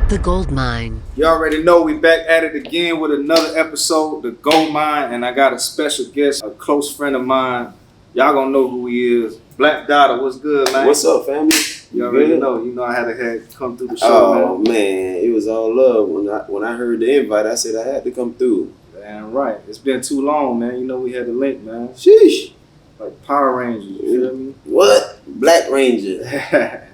TheGoldMighne. You already know we back at it again with another episode, The GoldMighne, and I got a special guest, a close friend of mine. Y'all gonna know who he is. Black Dada, what's good, man? What's up, family? You already know. You know I had to come through the show, man. It was all love. When I heard the invite, I said I had to come through. Damn right. It's been too long, man. You know we had to link, man. Sheesh. Like Power Rangers, you feel me? What? Black Ranger.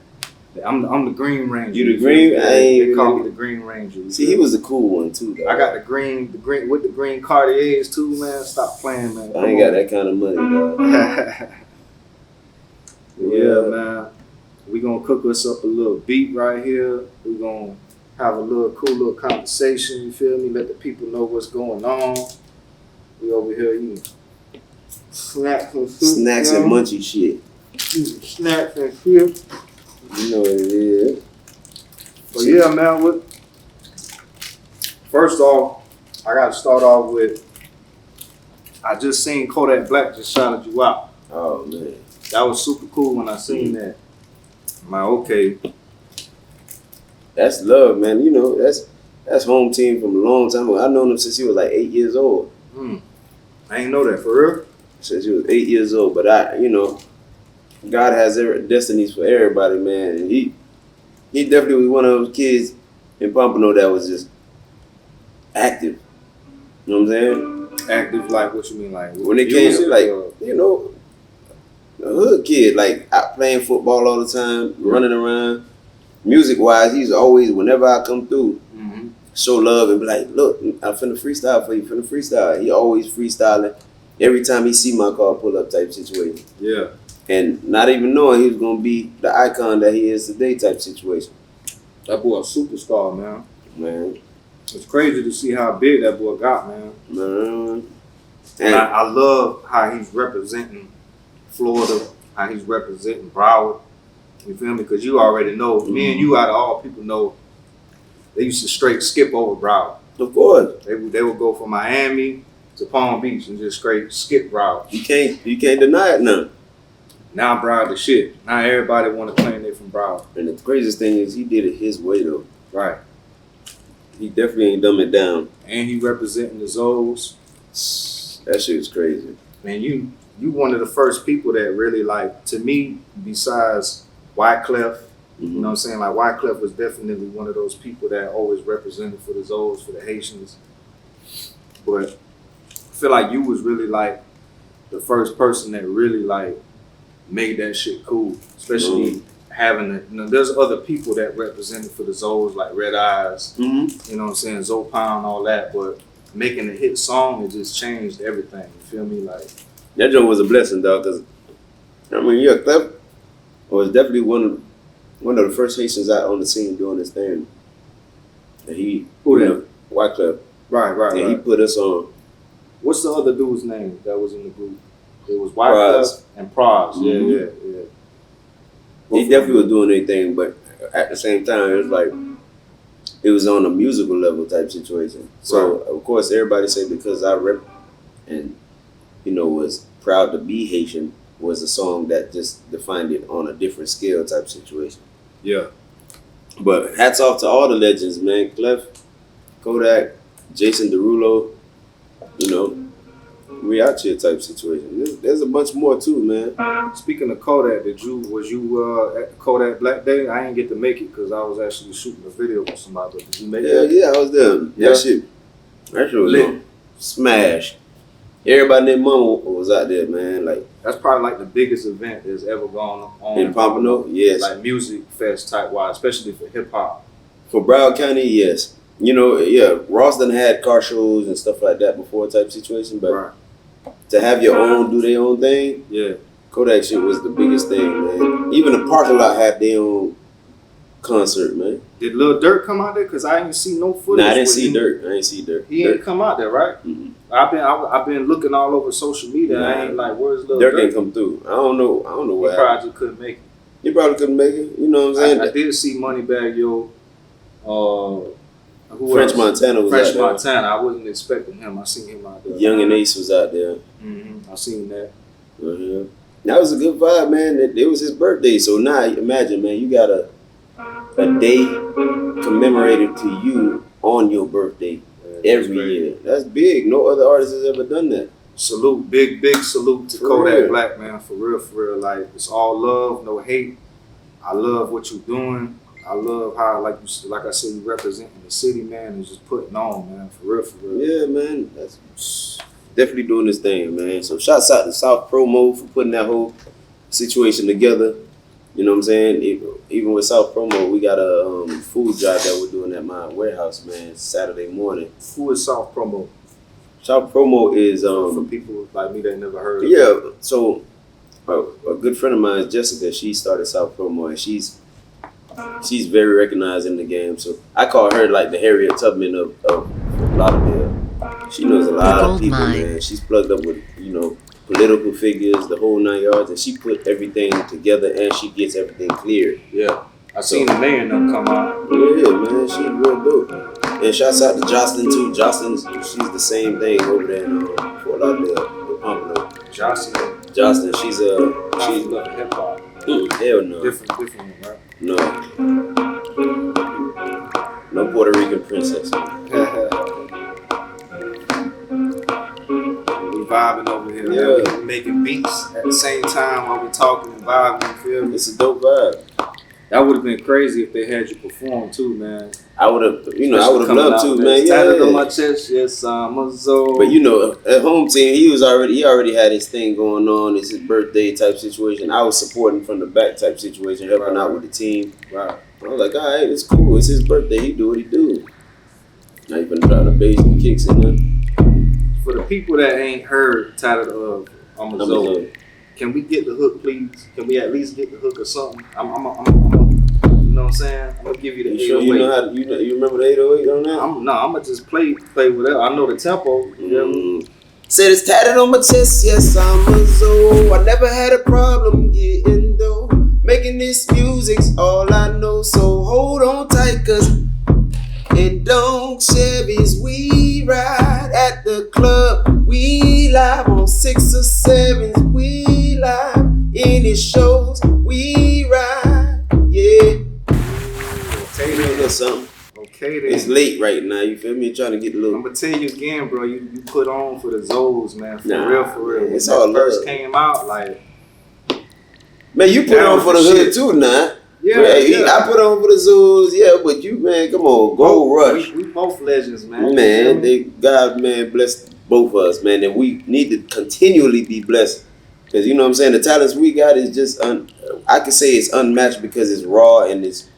I'm the Green Ranger. You the Green? They call me the Green Ranger. See, he was a cool one too, though. I got the green with the green Cartiers too, man. Stop playing, man. I ain't got that kind of money, dog. Yeah, man. We gonna cook us up a little beat right here. We gonna have a cool little conversation. You feel me? Let the people know what's going on. We over here eating snacks and shit. Snacks and munchy shit. Snacks and shit. You know what it is. So yeah, man. First off, I gotta start off with. I just seen Kodak Black just shouted you out. Oh man, that was super cool when I seen that. I'm like, okay. That's love, man. You know, that's home team from a long time ago. I known him since he was like 8 years old. I ain't know that, for real? Since he was 8 years old. But God has destinies for everybody, man. And he definitely was one of those kids in Pompano that was just active. You know what I'm saying? Active, like what you mean, like when it came to a hood kid, like out playing football all the time, running around. Music wise, he's always, whenever I come through, show love and be like, look, I'm finna freestyle for you, He always freestyling. Every time he see my car pull up type situation. Yeah. And not even knowing he was gonna be the icon that he is today type situation. That boy a superstar, man. Man. It's crazy to see how big that boy got, man. And I love how he's representing Florida, how he's representing Broward. You feel me? Because you already know, me and you out of all people know, they used to straight skip over Broward. Of course. They would go from Miami to Palm Beach and just straight skip Broward. You can't deny it now. Now Broward the shit. Now everybody want to claim they from Broward. And the craziest thing is he did it his way though. Right. He definitely ain't dumb it down. And he representing the Zoes. That shit is crazy. Man, you one of the first people that really, like, to me, besides Wyclef, you know what I'm saying? Like, Wyclef was definitely one of those people that always represented for the Zoes, for the Haitians. But I feel like you was really, like, the first person that really, like, made that shit cool. Especially having, there's other people that represented for the Zoes, like Red Eyes, you know what I'm saying? Zopan, all that. But making a hit song, it just changed everything. You feel me? Like, that joke was a blessing, dog. Cause Clef was definitely one of the first Haitians out on the scene doing this thing. And Wyclef. Right. He put us on. What's the other dude's name that was in the group? It was Wyclef and Praz. Yeah. He definitely was doing anything, but at the same time, it was like it was on a musical level type situation. So of course, everybody say because I rep and was proud to be Haitian was a song that just defined it on a different scale type situation. Yeah. But hats off to all the legends, man. Clef, Kodak, Jason Derulo, we out here type situation. There's a bunch more too, man. Speaking of Kodak, was you at the Kodak Black Day? I didn't get to make it because I was actually shooting a video with somebody. But did you make it? Yeah, I was there. That shit was lit. Smash. Everybody and their mama was out there, man. Like, that's probably like the biggest event that's ever gone on in Pompano. Yes, like music fest type wise, especially for hip hop. For Broward County, yes. Ross done had car shows and stuff like that before type situation, but to have your own, do their own thing, Kodak shit was the biggest thing, man. Even the parking lot had their own concert, man. Did Lil Durk come out there? Cause I ain't see no footage. Nah, I didn't see Durk. He ain't come out there, right? I've been looking all over social media. I ain't like, where's Lil Durk? Durk ain't come through. I don't know why. He probably just couldn't make it. He probably couldn't make it. You know what I'm saying? I did see Moneybagg Yo. French Montana was out there. Montana. I wasn't expecting him. I seen him out there. Young and Ace was out there. I seen that. That was a good vibe, man. It was his birthday, so now imagine, man, you got a a day commemorated to you on your birthday every year. That's big. No other artist has ever done that. Salute, big salute to Kodak Black, man. For real. Like, it's all love, no hate. I love what you're doing. I love how, like I said, you representing the city, man, and just putting on, man. For real. Yeah, man. That's definitely doing this thing, man. So shouts out to South Promo for putting that whole situation together. You know what I'm saying? Even with South Promo, we got a food drive that we're doing at my warehouse, man, Saturday morning. Who is South Promo? South Promo is for people like me that never heard of it. So a good friend of mine, Jessica, she started South Promo, and she's very recognized in the game. So I call her like the Harriet Tubman of Lauderdale. She knows a lot of people, man. She's plugged up with, political figures, the whole 9 yards, and she put everything together and she gets everything cleared. Yeah. I seen the mayor come out. Yeah, man, she's real dope. And shouts out to Jocelyn too. Jocelyn, she's the same thing over there in Fort Lauderdale, the Pompano. Jocelyn, she's hip hop. Hell no. Different one, right? No Puerto Rican princess. Vibing over here, man. We making beats at the same time while we talking and vibing. You feel me? It's a dope vibe. That would have been crazy if they had you perform too, man. I would have, loved to, man. Tatted on my chest, yes, I'm a Zoe. But at home team, he already had his thing going on. It's his birthday type situation. I was supporting from the back type situation, helping out with the team. Right. I was like, all right, it's cool. It's his birthday. He do what he do. Now you gonna drop the bass and kicks in there. For the people that ain't heard Tatted of I'm a Zoe, can we get the hook, please? Can we at least get the hook or something? I'm you know what I'm saying? I'm gonna give you the 808. Sure you remember the 808 on that? I'm gonna just play whatever. I know the tempo. Said it's tatted on my chest, yes, I'm a Zoe. I never had a problem getting dough. Making this music's all I know, so hold on tight, cause in Donk Chevys we ride. At the club we live. On 6 or 7s we live. Any shows we ride. Yeah. Okay then. Something. Okay then. It's late right now, you feel me? Trying to get a little. I'm gonna tell you again, bro. You put on for the Zoes, man. For real. Man, it's when all that first love. came out, like. Man, you put on for the hood too, nah. Yeah, I put on for the Zoos, yeah, but you, man, come on, Gold Rush. We both legends, man. Man, God, man, bless both of us, man, and we need to continually be blessed. Because, you know what I'm saying, the talents we got is just, I could say it's unmatched because it's raw and it's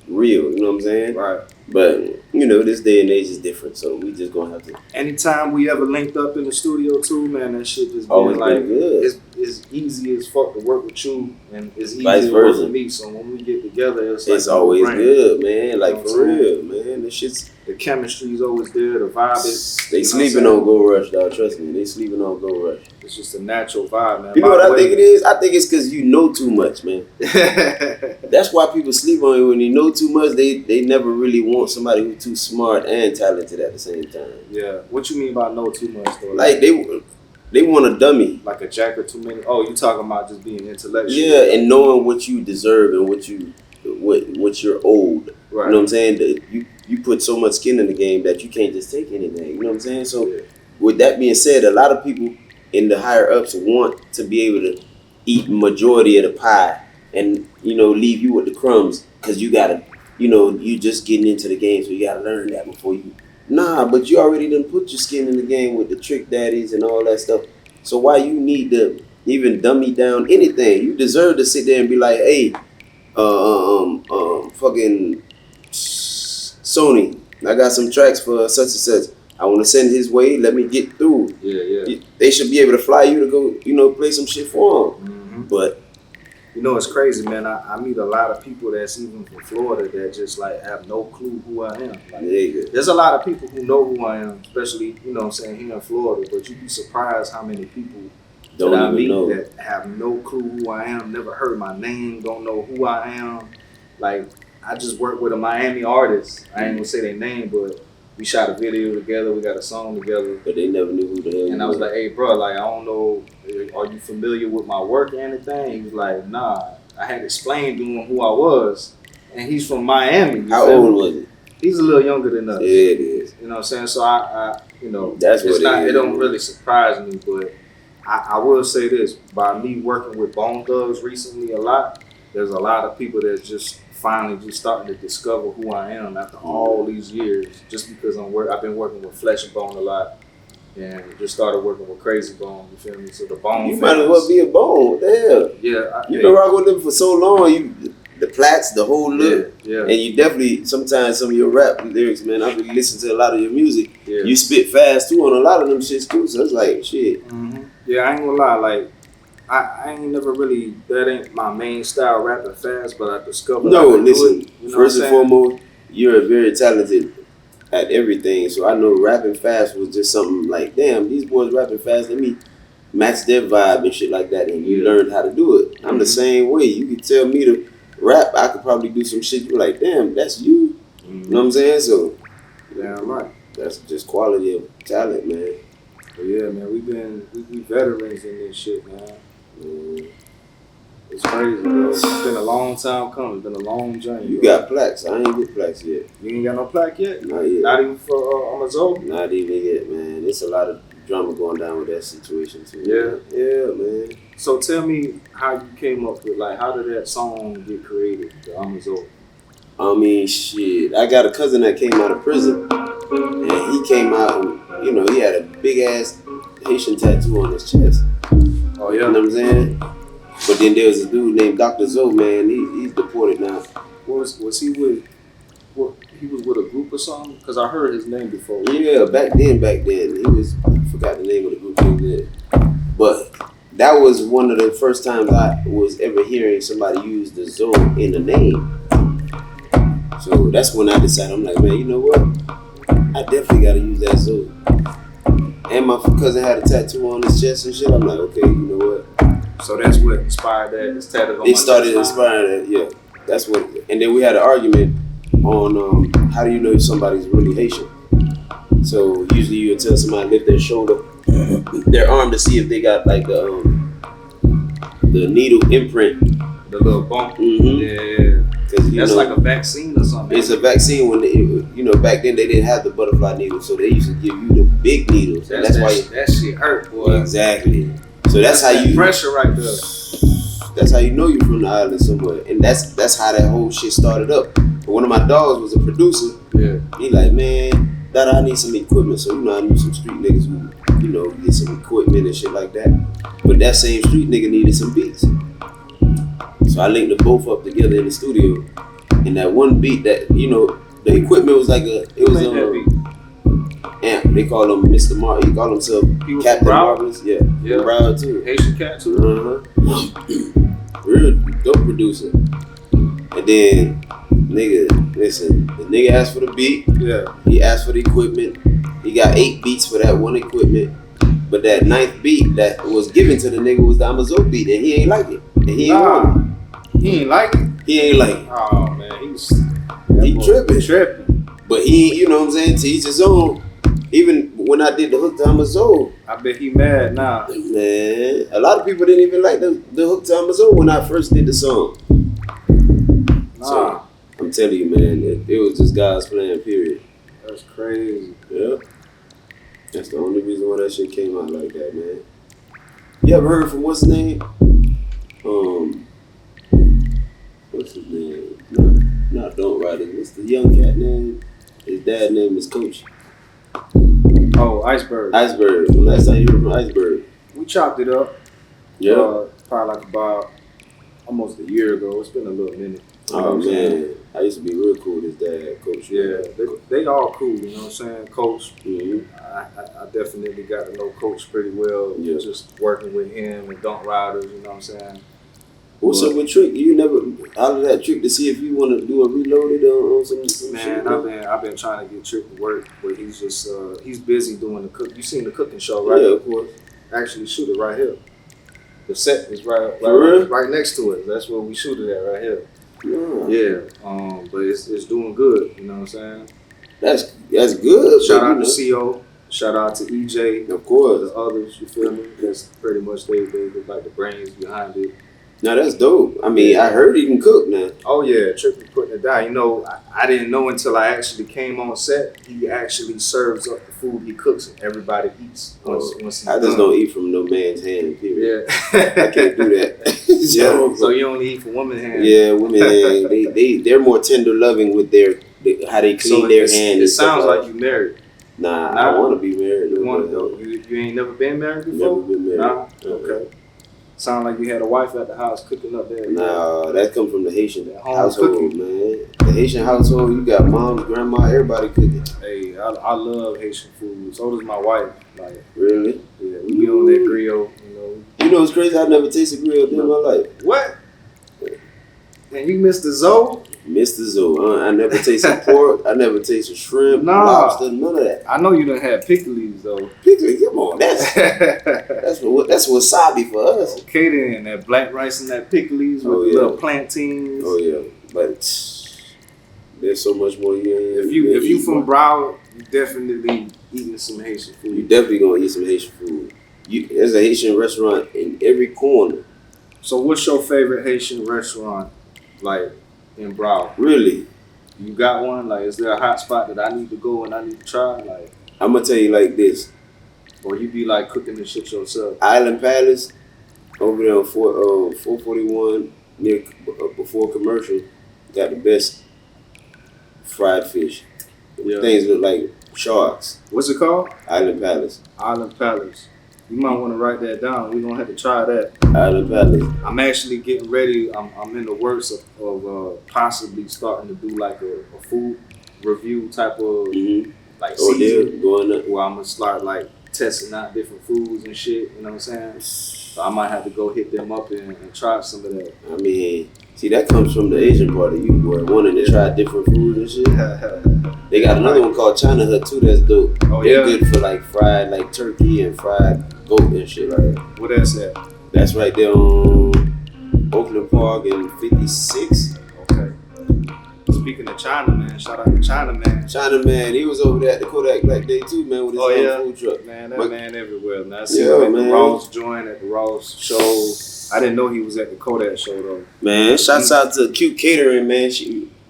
real, you know what I'm saying? Right. But, this day and age is different, so we just gonna have to. Anytime we ever linked up in the studio too, man, that shit just always been like been good. It's easy as fuck to work with you, and it's easy Vice to work versa. with me. So when we get together, it's always good, man. Like, You know for real, man. This shit's. The chemistry is always there. The vibe is. They sleeping on Gold Rush, dog. Trust me, they sleeping on Gold Rush. It's just a natural vibe, man. You know what I think it is? I think it's because you know too much, man. That's why people sleep on you. When you know too much, they never really want somebody who's too smart and talented at the same time. Yeah. What you mean by know too much, though? Like they want a dummy. Like a jack or too many. Oh, you talking about just being intellectual? Yeah, and knowing what you deserve and what you're owed. Right. You know what I'm saying? That you put so much skin in the game that you can't just take anything. You know what I'm saying? So with that being said, a lot of people in the higher ups want to be able to eat majority of the pie and leave you with the crumbs because you gotta you just getting into the game, so you gotta learn that before you. Nah, but you already done put your skin in the game with the trick daddies and all that stuff. So why you need to even dummy down anything? You deserve to sit there and be like, hey, fucking Sony, I got some tracks for such and such. I want to send his way. Let me get through. Yeah. They should be able to fly you to go, play some shit for them. Mm-hmm. But it's crazy, man. I meet a lot of people that's even from Florida that just like have no clue who I am. Like, there's a lot of people who know who I am, especially here in Florida. But you'd be surprised how many people that I meet that have no clue who I am, never heard my name, don't know who I am. Like, I just work with a Miami artist. I ain't gonna say their name, but we shot a video together. We got a song together. But they never knew who the hell. And I was like, hey, bro, like, I don't know, are you familiar with my work or anything? He was like, nah. I had explained to him who I was. and he's from Miami. How old was he? He's a little younger than us. Yeah, it is. You know what I'm saying? So I That's it's what not. it is. It don't really surprise me, but I will say this: by me working with Bone Thugs recently a lot, there's a lot of people that's just finally just starting to discover who I am after all these years. Just because I've been working with Flesh and Bone a lot, and just started working with Crazy Bone. You feel me? So the Bone. You might as well be a Bone. What the hell? Yeah, You've been rocking with them for so long. The plaits, the whole look, yeah. And you definitely sometimes some of your rap lyrics, man. I've been listening to a lot of your music. Yeah. You spit fast too on a lot of them shits too. So it's like shit. Mm-hmm. Yeah, I ain't gonna lie. Like I ain't never really. That ain't my main style, rapping fast. But I discovered. No, I can listen. do it, you know First what and I'm saying? foremost, you're very talented at everything. So I know rapping fast was just something like, damn, these boys rapping fast. Let me match their vibe and shit like that. And you learned how to do it. I'm the same way. You can tell me to rap, I could probably do some shit. You're like, damn, that's you. You know what I'm saying? So, Damn right. that's just quality of talent, man. But yeah, man, we veterans in this shit, man. It's crazy, bro. It's been a long time coming. It's been a long journey. You bro. got plaques. I ain't get plaques yet. You ain't got no plaque yet? Not yet. Not even for Amazon? Not even yet, man. It's a lot of drama going down with that situation too. Yeah. Yeah, man. So tell me how you came up with, like, how did that song get created, the Amazon? I mean, shit. I got a cousin that came out of prison, and he came out and, you know, he had a big ass Haitian tattoo on his chest. Oh, You yeah? know what I'm saying? But then there was a dude named Dr. Zoe, man. He's deported now. Was he with, he was with a group or something? Because I heard his name before. Yeah, back then, he was, I forgot the name of the group he was in. But that was one of the first times I was ever hearing somebody use the Zoe in a name. So that's when I decided, I'm like, man, you know what? I definitely got to use that Zoe. And my cousin had a tattoo on his chest and shit. I'm like, okay, you know what? So that's what inspired that. It's tatted on It my started chest. inspiring that, yeah. That's what, and then we had an argument on how do you know if somebody's really Haitian? So usually you would tell somebody lift their shoulder, their arm to see if they got like the needle imprint. The little bump. Mm-hmm. Yeah. That's like a vaccine or something. It's a vaccine when back then they didn't have the butterfly needle, so they used to give you the big needles. That's why that shit hurt, boy. Exactly. So that's how you pressure right there. That's how you know you're from the island somewhere, and that's how that whole shit started up. But one of my dogs was a producer. Yeah. He like, man, Dada, I need some equipment. So I knew some street niggas who get some equipment and shit like that. But that same street nigga needed some beats. So I linked them both up together in the studio. And that one beat that, the equipment was like it was amp. They call him Mr. Mar. He called himself Captain Marvelous. Yeah. Broward too. Haitian cat too. Real dope producer. And then, the nigga asked for the beat. Yeah. He asked for the equipment. He got 8 beats for that one equipment. But that 9th beat that was given to the nigga was the Amazon beat, and he ain't like it. And he ain't want it. He ain't like it? He ain't like it. Oh, man. He tripping. But he, you know what I'm saying, to each his own. Even when I did the hook to Amazon. I bet he mad now. Man, a lot of people didn't even like the hook to Amazon when I first did the song. Nah. So, I'm telling you, man, it was just God's plan, period. That's crazy. Yep. That's the only reason why that shit came out like that, man. You ever heard from what's his name? What's his name? Not Don't Ride It. What's the young cat name? His dad name is Coach. Oh, Iceberg. Iceberg. When last time you heard from Iceberg? We chopped it up. Yeah. Probably like about almost a year ago. It's been a little minute. Oh man, I used to be real cool with his dad, Coach. Yeah, they all cool. You know what I'm saying? Coach. Mm-hmm. I definitely got to know Coach pretty well. Yeah. Just working with him and Don't Riders. You know what I'm saying? What's up with Trick? You never out of that Trick to see if you want to do a reloaded on some shit? Man, I've been trying to get Trick to work, but he's just he's busy doing the cook. You seen the cooking show, right? Yeah, of course. Actually, shoot it right here. The set is right next to it. That's where we shoot it at, right here. Yeah. But it's doing good. You know what I'm saying? That's good. Shout out to CO. Shout out to EJ. Of course. The others. You feel me? That's pretty much they like the brains behind it. Now that's dope. I mean, I heard he can cook now. Oh yeah, Trippy putting it down. You know, I didn't know until I actually came on set. He actually serves up the food he cooks and everybody eats once he's I just don't eat from no man's hand, period. Yeah. I can't do that. So you only eat from women's hands. Yeah, women, they're more tender loving with how they clean their hands. It sounds like you married. Nah, I want to be married. You ain't never been married before? Never been married. Nah? Okay. Sound like you had a wife at the house cooking up there. Nah, that come from the Haitian household, cooking. man. The Haitian household, you got mom, grandma, everybody cooking. Hey, I love Haitian food. So does my wife. Like, really? Yeah, we be on that grill, you know. You know what's crazy? I never tasted grill in my life. What? And you missed the Zoe? Mr. Zoe. I never tasted pork. I never tasted shrimp, lobster, none of that. I know you done had pickles though. Pickles? Come on, that's wasabi for us. Okay then, that black rice and that pickles with the little plantains. Oh yeah, but there's so much more you ain't. If you from Broward, you definitely eating some Haitian food. You definitely gonna eat some Haitian food. There's a Haitian restaurant in every corner. So what's your favorite Haitian restaurant, like, in Broward? Really? You got one? Like, is there a hot spot that I need to go and I need to try? Like, I'm gonna tell you like this. Or you be like cooking this shit yourself? Island Palace, over there on 441 near before commercial, got the best fried fish. Yeah. Things look like sharks. What's it called? Island Palace. Island Palace. You might want to write that down. We're going to have to try that. Island Palace. I'm actually getting ready. I'm in the works of possibly starting to do like a food review type of like season. Going up. Where I'm going to start like testing out different foods and shit. You know what I'm saying? So I might have to go hit them up and try some of that. I mean, see, that comes from the Asian part of you, boy, wanting to try different foods and shit. They got another one called China Hut too. That's dope. Oh, they're good for like fried like turkey and fried goat and shit like that. What that's at? That's right there on Oakland Park in 56. Okay. Speaking of China, man, shout out to China, man. China, man, he was over there at the Kodak Black Day too, man, with his own food truck. Man, that man everywhere, man. I see him at the Ross joint, at the Ross show. I didn't know he was at the Kodak show though. Man, shouts out to Cute Catering, man.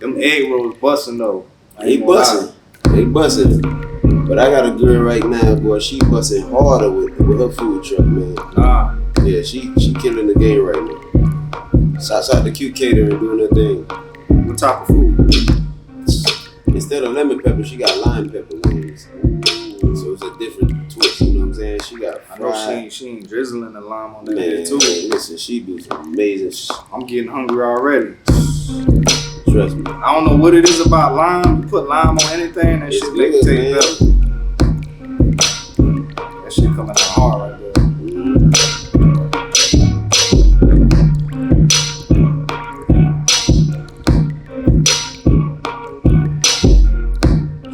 Them egg rolls busting though. They busting. They busting. But I got a girl right now, boy. She busting harder with her food truck, man. Nah. Yeah, she killing the game right now. Shouts out to Cute Catering doing her thing. What type of food? Instead of lemon pepper, she got lime pepper wings. So it's a different twist, you know what I'm saying? She got fried. I know she ain't drizzling the lime on that man, too. Man, listen, she do some amazing shit. I'm getting hungry already. Trust me. I don't know what it is about lime. You put lime on anything, that shit make it taste better. That shit coming out hard right there.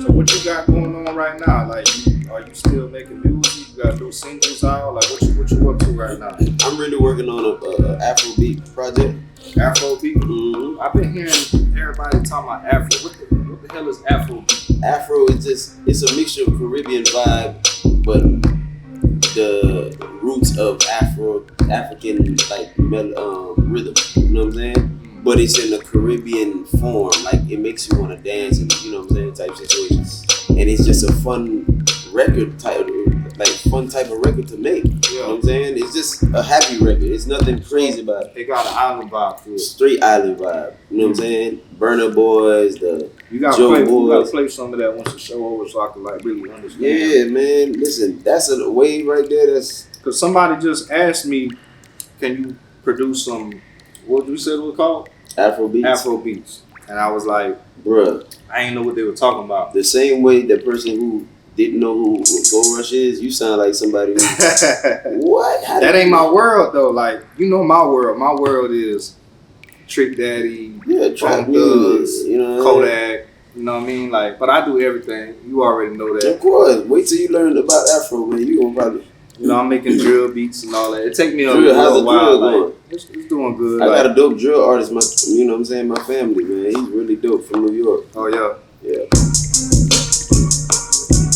So what you got going on right now? Like, are you still making music? You got new singles out? Like, what you up to right now? I'm really working on a Afrobeat project. Afrobeat? Mm-hmm. I've been hearing everybody talking about Afro. What the hell is Afrobeat? Afro is it's a mixture of Caribbean vibe, but the roots of African like rhythm. You know what I'm saying? But it's in a Caribbean form. Like it makes you want to dance and you know what I'm saying type situations. And it's just a fun record type. Like fun type of record to make. You know what I'm saying? It's just a happy record. It's nothing crazy about it. It got an island vibe to it. Straight island vibe. You know what I'm saying? Burner Boys, you gotta play some of that once the show over so I can like really understand. Yeah, man. Listen, that's a wave right there. That's because somebody just asked me, can you produce some? What you said it was called? Afrobeats. Afrobeats, and I was like, bruh, I ain't know what they were talking about. The same way the person who didn't know who Gold Rush is, you sound like somebody who what? That ain't my world though. Like, you know my world. My world is Trick Daddy, Trap Thugs, you know, Kodak. You know what I mean? Like, but I do everything. You already know that. Of course. Wait till you learn about Afro, man. You gonna probably. You know, I'm making drill beats and all that. It take me a little while. Like, it's doing good. I got a dope drill artist. You know what I'm saying? My family, man. He's really dope from New York. Oh yeah. Yeah.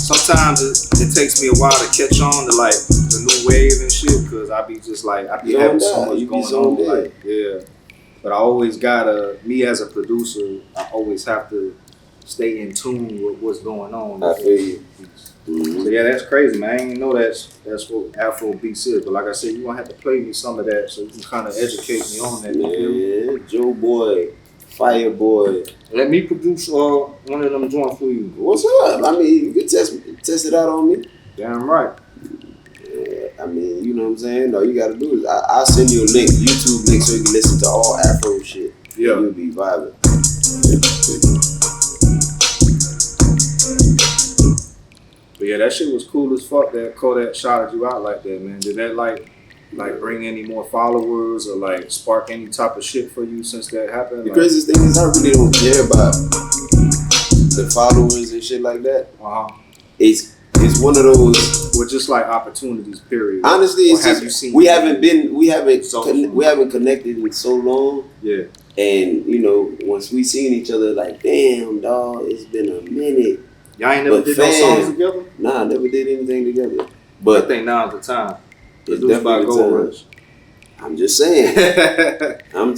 Sometimes it takes me a while to catch on to like the new wave and shit because I be just like I be having so much going on. Like, yeah. But I always gotta, me as a producer, I always have to stay in tune with what's going on. I feel you. So yeah, that's crazy, man. I didn't know that's what Afro beats is. But like I said, you gonna have to play me some of that so you can kind of educate me on that. Yeah, Joe Boy, Fire Boy. Let me produce one of them joints for you. What's up? I mean, you can test it out on me. Damn right. Yeah, I mean, you know what I'm saying? All you gotta do is I'll send you a link, YouTube link, so you can listen to all Afro shit. Yeah. You'll be vibing. But yeah, that shit was cool as fuck that Kodak shouted you out like that, man. Did that like bring any more followers or like spark any type of shit for you since that happened? The craziest thing is I really don't care about the followers and shit like that. It's one of those. Well, just like opportunities, period. Honestly, it's just we haven't connected in so long. Yeah. And you know, once we seen each other, like, damn, dog, it's been a minute. Y'all ain't never did no songs together? Nah, never did anything together. But I think now's the time. Produced by Raidenrush. I'm just saying. Come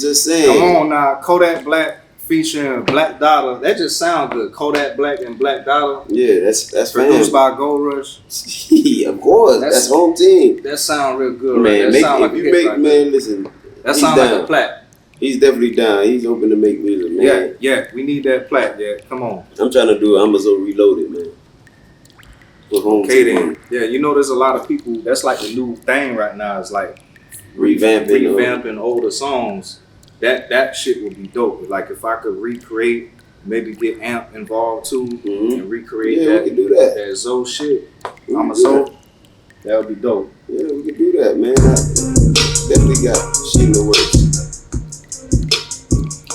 on now, Kodak Black featuring Black Dada. That just sounds good. Kodak Black and Black Dada. Yeah, that's produced by Raidenrush. Yeah, of course, that's home team. That sound real good, man. Right? Listen. That sound like a plat. He's definitely down. He's open to make music, man. Yeah, we need that plat. Yeah, come on. I'm trying to do Amazon Reloaded, man. Okay then. Yeah, you know there's a lot of people, that's like the new thing right now. It's like revamping older songs. That shit would be dope. Like if I could recreate, maybe get Amp involved too, and recreate we can do that. That Zoe shit. I'm a Zoe. That would be dope. Yeah, we can do that, man. I definitely got shit in the works.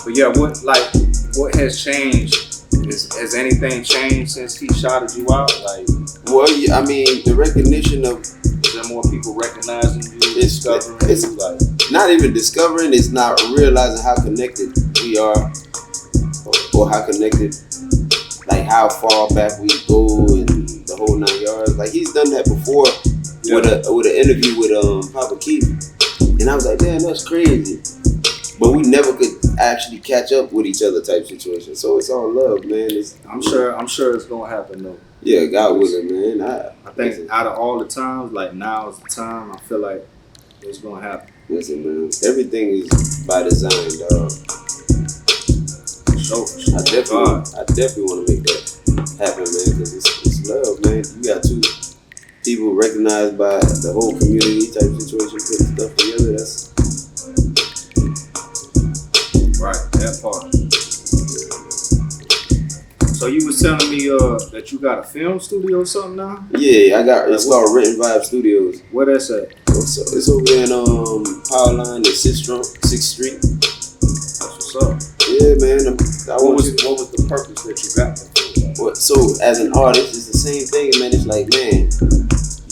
But yeah, what has changed? Has anything changed since he shouted you out? Like, well, yeah, I mean, the recognition of, is there more people recognizing you, discovering you? Like, not even discovering, it's not realizing how connected we are, or how connected, like how far back we go and the whole 9 yards. Like he's done that before with an interview with Papa Keith, and I was like, damn, that's crazy. But we never could actually catch up with each other type situation. So it's all love, man. I'm sure it's gonna happen though. Yeah, God willing, man. I think out of all the times, like now is the time. I feel like it's gonna happen. Listen, man. Everything is by design, dog. I definitely want to make that happen, man. Because it's love, man. You got two people recognized by the whole community type situation, putting stuff together. That's right, that part. So you was telling me that you got a film studio or something now? Yeah, I got. It's called Written Vibe Studios. Where that's at? It's over there in Power Line at 6th Street. That's what's up. Yeah, man. What was the purpose that you got that for? So as an artist, it's the same thing, man. It's like, man,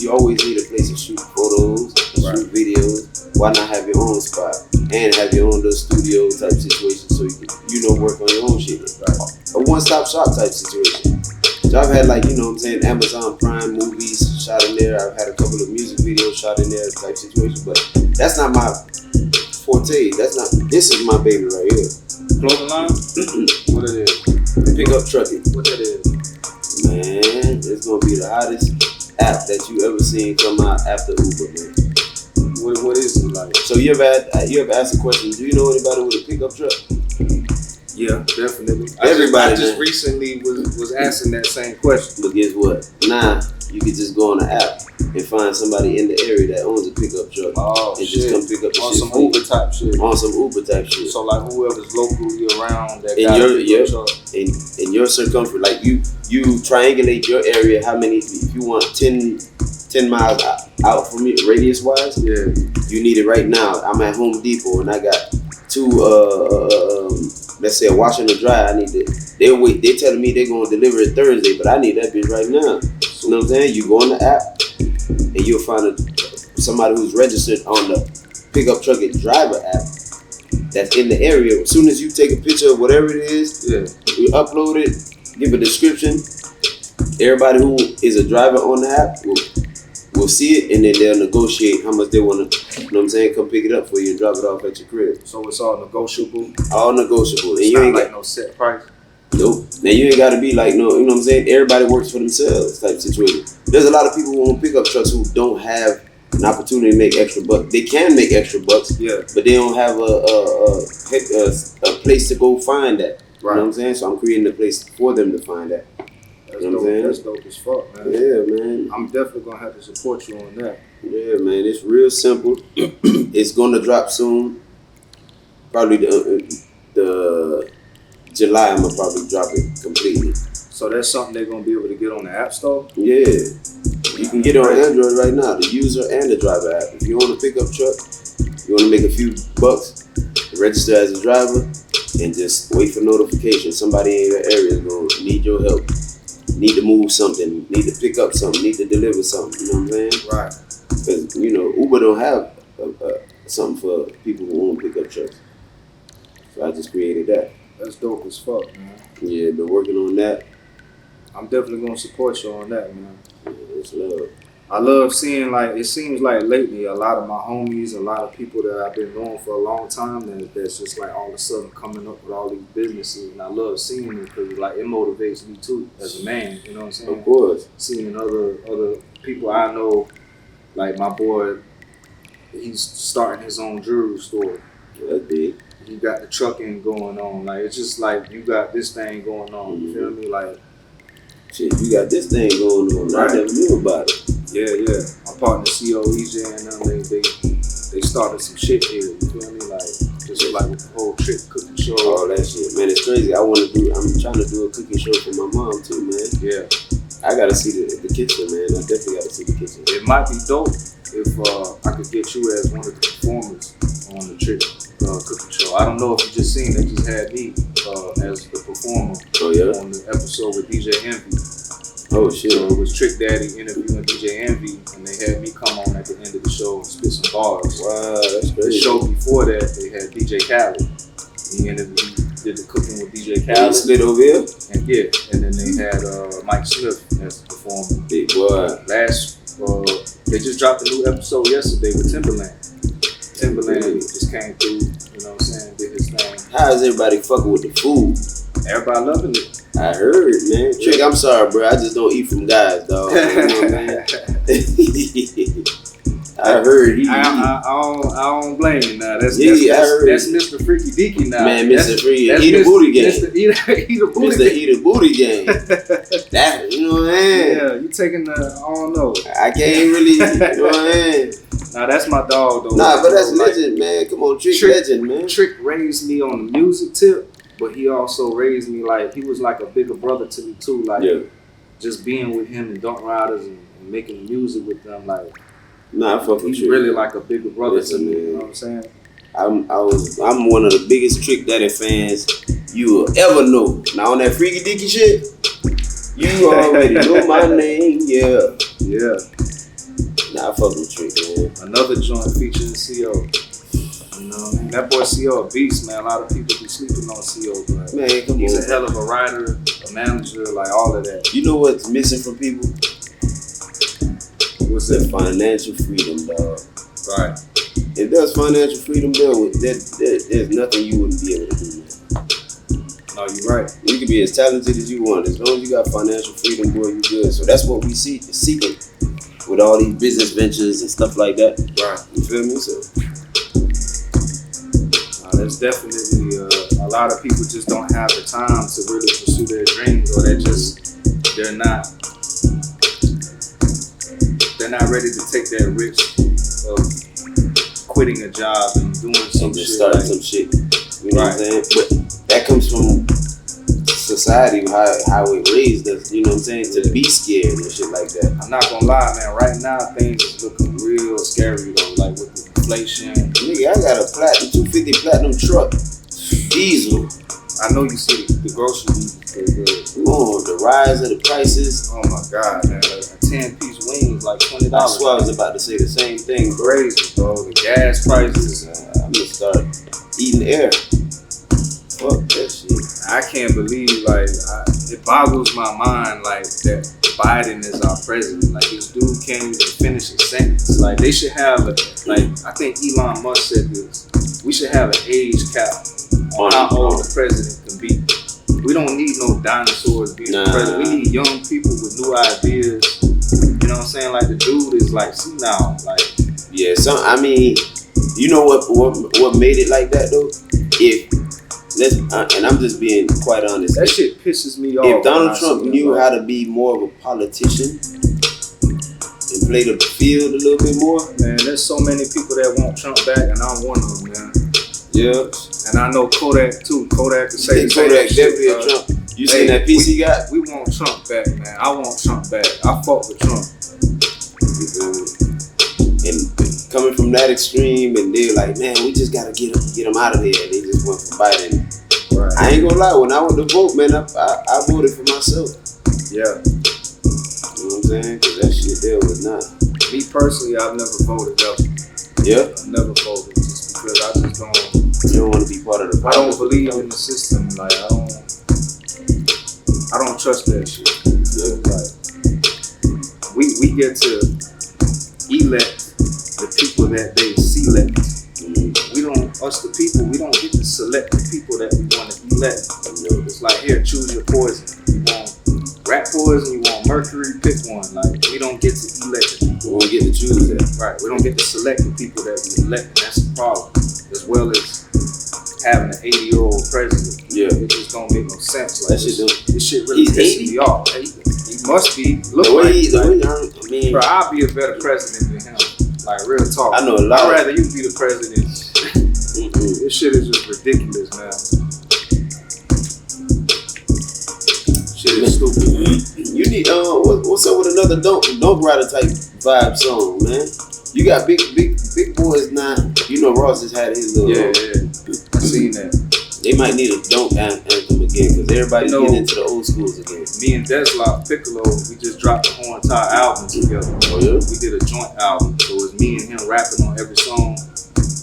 you always need a place to shoot photos, shoot videos. Why not have your own spot and have your own little studio type situation so you can work on your own shit? Right. A one-stop shop type situation. So I've had, like, you know what I'm saying, Amazon Prime movies shot in there. I've had a couple of music videos shot in there type situation, but that's not my forte. This is my baby right here. Clothing line? What it is? Pick up trucking. What that is? Man, it's gonna be the hottest app that you ever seen come out after Uber, man. What is it like? So you ever asked the question, do you know anybody with a pickup truck? Yeah, definitely. Everybody I just recently was asking that same question. But guess what? Nah, you could just go on the app and find somebody in the area that owns a pickup truck. Just come pick up the on shit. Some Uber type shit. On some Uber type shit. So like whoever's locally around that in your circumference, like you triangulate your area. How many? If you want 10 miles out from it, radius wise, you need it right now. I'm at Home Depot and I got two let's say a wash and a dry. I need it. They're telling me they're gonna deliver it Thursday, but I need that bitch right now. You know what I'm saying? You go on the app and you'll find somebody who's registered on the pickup truck and driver app that's in the area. As soon as you take a picture of whatever it is, you upload it, give a description. Everybody who is a driver on the app will see it, and then they'll negotiate how much they want to, you know what I'm saying, come pick it up for you and drop it off at your crib. So it's all negotiable? All negotiable. And It's you not ain't like got no set price? Nope. Now you ain't got to be like, no, you know what I'm saying? Everybody works for themselves type situation. There's a lot of people who own pickup trucks who don't have an opportunity to make extra bucks. They can make extra bucks, Yeah. but they don't have a place to go find that. Right. You know what I'm saying? So I'm creating a place for them to find that. That's You know dope. what I'm saying? That's dope as fuck, man. Yeah, man. I'm definitely gonna have to support you on that. Yeah, man. It's real simple. It's gonna drop soon. Probably the July. I'm gonna probably drop it completely. So that's something they're gonna be able to get on the App Store? Yeah. You can get it on Android right now, the user and the driver app. If you own a pickup truck, you want to make a few bucks, register as a driver, and just wait for notification. Somebody in your area is going to need your help, need to move something, need to pick up something, need to deliver something. You know what I'm saying? Right. Because, you know, Uber don't have something for people who own pickup trucks. So I just created that. That's dope as fuck, man. Yeah, been working on that. I'm definitely gonna support you on that, man. Yeah, it's love. I love seeing, like, it seems like lately a lot of my homies, a lot of people that I've been knowing for a long time that's just like all of a sudden coming up with all these businesses, and I love seeing it because like it motivates me too as a man. You know what I'm saying? Of course. Seeing other people I know, like my boy, he's starting his own jewelry store. That's big. He got the trucking going on. Like it's just like you got this thing going on. You feel me? Like shit, you got this thing going on. Right. I never knew about it. yeah. My partner CO EJ and them, they started some shit here. You feel me? Like just like with the whole trick cooking show. All that shit, man. It's crazy. I'm trying to do a cooking show for my mom too, man. Yeah. I gotta see the kitchen, man. I definitely gotta see the kitchen. It might be dope if I could get you as one of the performers on the trick cooking show. I don't know if you just seen, they just had me as the performer Oh yeah. on the episode with DJ Envy. Oh shit. So it was Trick Daddy interviewing DJ Envy, and they had me come on at the end of the show and spit some bars. Wow, that's The crazy. show before that, they had DJ Khaled. He did the cooking with DJ Khaled Khaled. slid over here. And then they had Mike Smith as the performer. Big boy. They just dropped a new episode yesterday with Timberland. Timberland just came through, you know what I'm saying, did his thing. How is everybody fucking with the food? Everybody loving it. I heard, man. Trick, I'm sorry, bro. I just don't eat from guys, dog. You know what I mean? I heard he. I don't blame you now. That's Mr. Freaky Deaky now. Man, Mr. Freaky, that's eat a booty game. Mr. Eat a booty Mr. game. Eat a booty game. That, you know what I mean? Yeah, you taking the, I don't know. I can't really, you know what I mean? Nah, that's my dog though. Nah, but that's like, legend, man. Come on, Trick legend, man. Trick raised me on the music tip, but he also raised me like, he was like a bigger brother to me too. Like, just being with him and Dunk Riders and making music with them, like, nah, I fuck with he's Trick. really like a bigger brother to me. Man. You know what I'm saying? I'm one of the biggest Trick Daddy fans you will ever know. Now on that freaky dicky shit, you already know my name, yeah. Yeah. Nah, I fuck with Trick, man. Another joint featuring CO. You know what I mean? That boy CO a beast, man. A lot of people be sleeping on CO, but Man, come he's on. a hell of a writer, a manager, like all of that. You know what's missing from people? What's That that? financial freedom, dog. Right. If there's financial freedom there's nothing you wouldn't be able to do, man. No, you're right. You can be as talented as you want. As long as you got financial freedom, boy, you good. So that's what we seeking with all these business ventures and stuff like that. Right. You feel me? So There's definitely a lot of people just don't have the time to really pursue their dreams, or they're not ready to take that risk of quitting a job and doing some shit. Starting some shit. You know what I'm saying? But that comes from society, how it raised us, you know what I'm saying, to be scared and shit like that. I'm not gonna lie, man. Right now, things is looking real scary though. Like with the inflation. Nigga, I got a 250 platinum truck, diesel. I know you see the groceries. Come on, the rise of the prices. Oh my God, man! A 10-piece wing is like $20. I swear I was about to say the same thing, bro. Crazy, bro. The gas prices. I'm gonna start eating air. Fuck that shit. I can't believe, like, it boggles my mind like that Biden is our president. Like this dude can't even finish a sentence. Like they should have I think Elon Musk said this. We should have an age cap on how old the president can be. We don't need no dinosaurs being the president. We need young people with new ideas. You know what I'm saying? Like the dude is like senile. Like yeah, I mean, you know what made it like that though? And I'm just being quite honest. That shit pisses me off. If Donald Trump knew how to be more of a politician and play the field a little bit more, man, there's so many people that want Trump back, and I'm one of them, man. Yeah, and I know Kodak too. Kodak can say Kodak definitely a Trump. You seen that piece he got? We want Trump back, man. I want Trump back. I fought with Trump. And coming from that extreme, and they're like, man, we just gotta get him out of here. They just went for Biden. Right. I ain't gonna lie, when I went to vote, man, I voted for myself. Yeah. You know what I'm saying? Cause that shit there was not. Me personally, I've never voted though. Yeah? I've never voted just because I just don't. You don't want to be part of the problem. I don't believe in the system. Like I don't trust that shit. Yeah. Like we get to elect the people that they select. Us the people, we don't get to select the people that we want to elect. It's like, here, choose your poison. You want rat poison, you want mercury, pick one. Like, we don't get to elect the people. We don't get to choose that. Right, we don't get to select the people that we elect, and that's the problem. As well as having an 80-year-old president. Yeah. It just don't make no sense. Like, this shit really He's pisses me off. He must be. Look bro, I'll be a better president than him. Like, real talk. I know a lot. I'd rather you be the president. This shit is just ridiculous, man. Shit is stupid. You need what's up with another don't rider type vibe song, man? You got big boys now. You know Ross has had his little. Yeah. I seen that. They might need a don't anthem again because everybody's getting into the old schools again. Me and Desla Piccolo, we just dropped the whole entire album together. Oh yeah. We did a joint album, so it was me and him rapping on every song.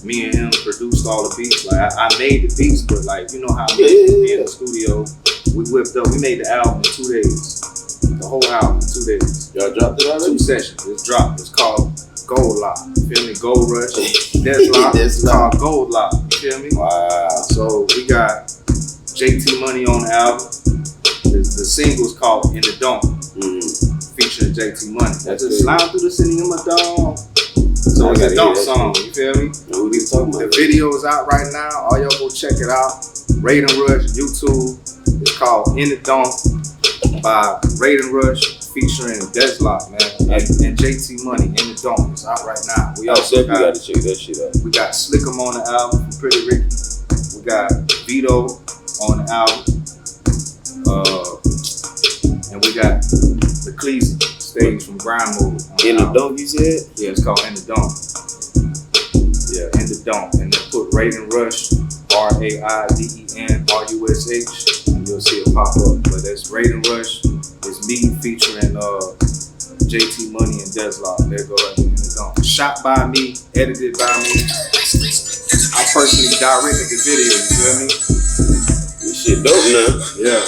Me and him produced all the beats. Like I made the beats, but like you know how we in the studio, we whipped up. We made the album in 2 days. The whole album in 2 days. Y'all dropped it already? 2 sessions. It's dropped. It's called Gold Lock. You feel me? Gold Rush. Desla. It's called Gold Lock. You feel me? Wow. So we got JT Money on the album. The single's called In the Dome, featuring JT Money. That's just slide through the city in my dome. So it's a dope song, you feel me? The video's out right now. All y'all go check it out. Raidenrush, YouTube. It's called In the Dome by Raidenrush featuring Deslock, man. And JT Money, In the Dome. It's out right now. We also gotta check that shit out. We got Slickum on the album from Pretty Ricky. We got Vito on the album. And we got the Cleese stage from Grind Mode. In the Dome, you said? Yeah, it's called In the Dome. Yeah, In the Dome. And then put Raidenrush, RAIDENRUSH, and you'll see it pop up. But that's Raidenrush. It's me featuring JT Money and Deslock. There go right there, In the Dome. Shot by me, edited by me. I personally directed the video, you feel me? This shit dope now. Yeah.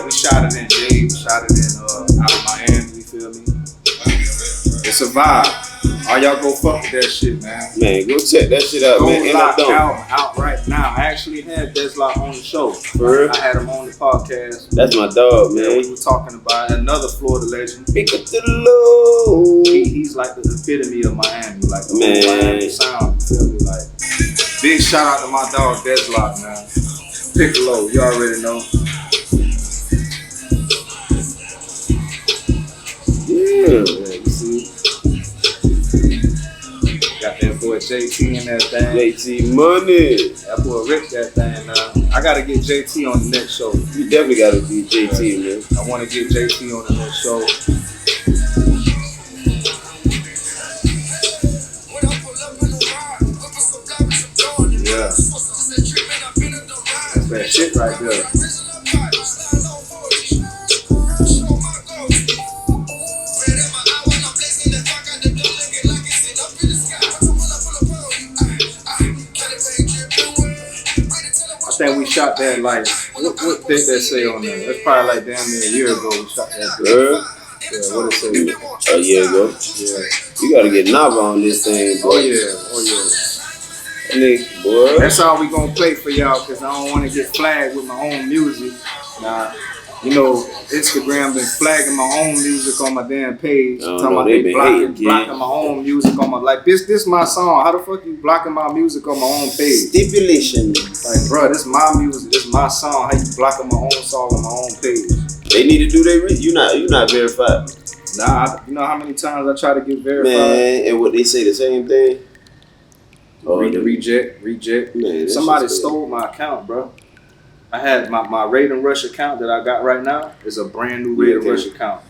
Shot it in Dade, shot it in out of Miami, you feel me? It's a vibe. All y'all go fuck with that shit, man. Man, go check that shit out, man. Gold Lock out right now. I actually had Deslock on the show. For real? I had him on the podcast. That's my dog, man. Yeah, we were talking about another Florida legend. Pick up to the low. He's like the epitome of Miami, like the whole Miami sound. You feel me? Like, big shout out to my dog Deslock, man. Piccolo, you already know. Yeah, you see. Got that boy JT in that thing. JT Money. That boy ripped that thing now. I gotta get JT on the next show. You definitely gotta be JT, man. I wanna get JT on the next show. Yeah. That's that shit right there. shot that like what did that say on there? That's probably like damn near a year ago we shot that. Girl. Yeah, what it say? A year ago. Yeah. You gotta get Nava on this thing, boy. Oh yeah. Nick, boy. That's all we gonna play for y'all, cause I don't want to get flagged with my own music. Nah, you know Instagram been flagging my own music on my damn page. Talking about they blocking my own music on my like this my song. How the fuck you blocking my music on my own page? Stipulation. Like, bro, this my music, this my song. How you blocking my own song on my own page? They need to do their you not verified. Nah, you know how many times I try to get verified? Man, and what they say the same thing. Reject. Man, somebody stole my account, bro. I had my Raidenrush account that I got right now is a brand new Raidenrush account.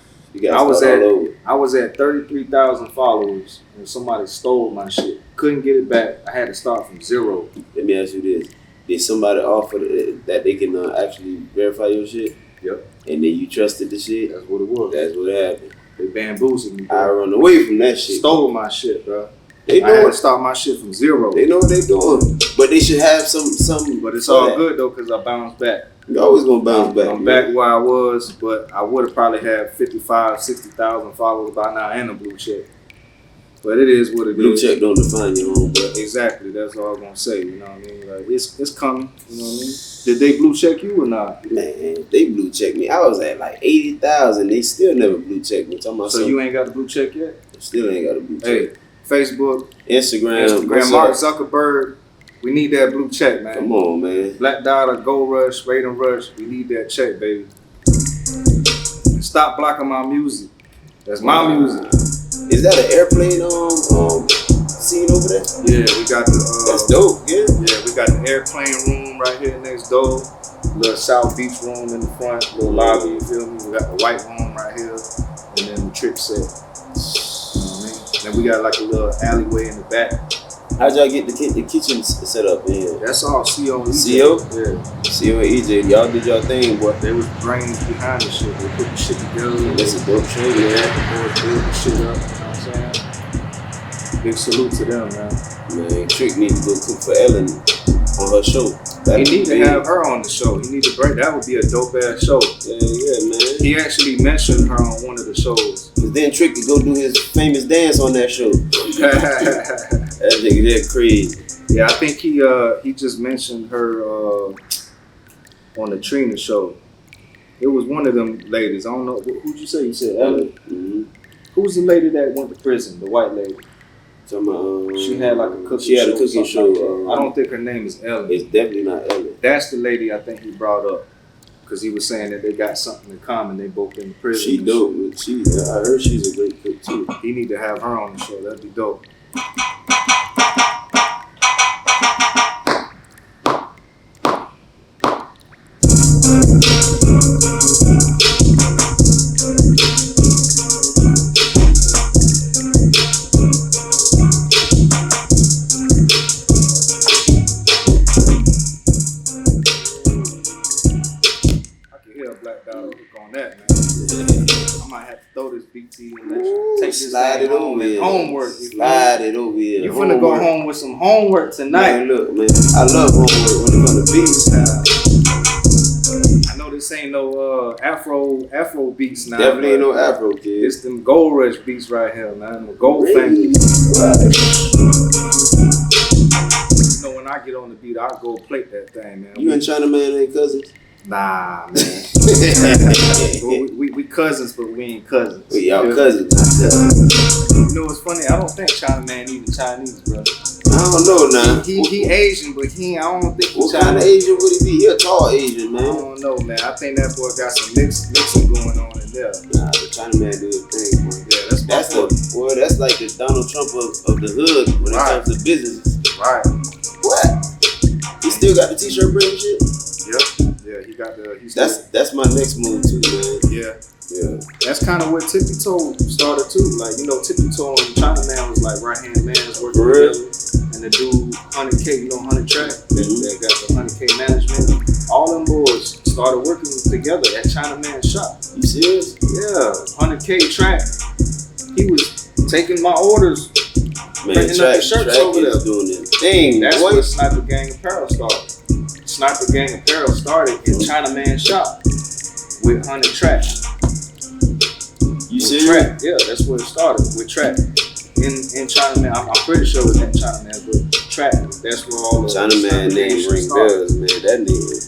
I was at 33,000 followers and somebody stole my shit. Couldn't get it back. I had to start from zero. Let me ask you this: did somebody offer that they can actually verify your shit? Yep. And then you trusted the shit? That's what it was. That's what happened. They bamboozled me, bro. I run away from that shit. Stole my shit, bro. They know I had to start my shit from zero. They know what they doing, but they should have some. But it's all good though, cause I bounced back. You're always gonna bounce back. I'm back where I was, but I would have probably had 55, 60,000 followers by now and a blue check. But it is what it is. Blue check don't define your own, bro. Exactly. That's all I'm gonna say. You know what I mean? Like it's coming. You know what I mean? Did they blue check you or not? Man, they blue checked me. I was at like 80,000. They still never blue checked me. So you ain't got the blue check yet? Still ain't got a blue check. Hey, Facebook, Instagram, Mark Zuckerberg. We need that blue check, man. Come on, man. Black Dada, Gold Rush, Raidenrush. We need that check, baby. Stop blocking my music. That's my music. Is that an airplane scene over there? Yeah, we got the. That's dope. Yeah. Yeah, we got the airplane room right here next door. Little South Beach room in the front. Little lobby. You feel me? We got the white room right here, and then the trick set. You know what I mean? Then we got like a little alleyway in the back. How'd y'all get the kitchen set up in here? That's all CO and EJ. CO? Yeah. CO and EJ, y'all did y'all thing, boy. They was brains behind the shit. They put the shit together. That's a dope show, Yeah, man. the boys build the shit up. You know what I'm saying? Big salute to them, man. Man, Trick need to go cook for Ellen on her show. He need to have her on the show. He need to break. That would be a dope ass show. Yeah, man. He actually mentioned her on one of the shows. Cause then Trick could go do his famous dance on that show. That nigga, that crazy. Yeah, I think he just mentioned her on the Trina show. It was one of them ladies. I don't know who'd you say? You said Ellen. Mm-hmm. Who's the lady that went to prison? The white lady. She had like a cooking show. She had a cooking show. Like I don't think her name is Ellen. It's definitely not Ellen. That's the lady I think he brought up because he was saying that they got something in common. They both been in prison. She dope. I heard she's a great cook too. He need to have her on the show. That'd be dope. Black Dada hook on that, man. I might have to throw this BT and let you take this slide it over here. Homework. Slide it over here. You finna go home with some homework tonight. Man, look, man. I love homework when it comes to beats. I know this ain't no Afro beats now. Definitely ain't no Afro, kid. It's them Gold Rush beats right here, man. The Gold family. Right. You know, when I get on the beat, I'll go plate that thing, man. You and Chinaman ain't cousins? Nah, man. we cousins, but we ain't cousins. Y'all cousins. You know what's funny? I don't think Chinaman even Chinese, bro. I don't know now. He Asian, but I don't think what kind of Asian would he be? He a tall Asian, man. I don't know, man. I think that boy got some mixing going on in there. Nah, the Chinaman do his thing, boy. Yeah, that's like the Donald Trump of the hood when it comes to business. Right. What? He still got the t-shirt brand and shit? Yep. Yeah, he got the. That's my next move too, man. Yeah. That's kind of what Tippy Toe started too. Like, you know, Tippy Toe and Chinaman was like right hand man working together. And the dude 100K, you know, 100 Track, that got the 100K management. All them boys started working together at Chinaman's shop. You serious? Yeah, 100K Track. He was taking my orders. Man, Track is doing this thing. That's when Sniper Gang Apparel started. Sniper Gang Apparel started in Chinaman shop with 100 tracks. You with serious? Track. Yeah, that's where it started with track. In Chinaman, I'm pretty sure it was in Chinaman, but track. That's where all the Chinaman name ring bells, man. That nigga.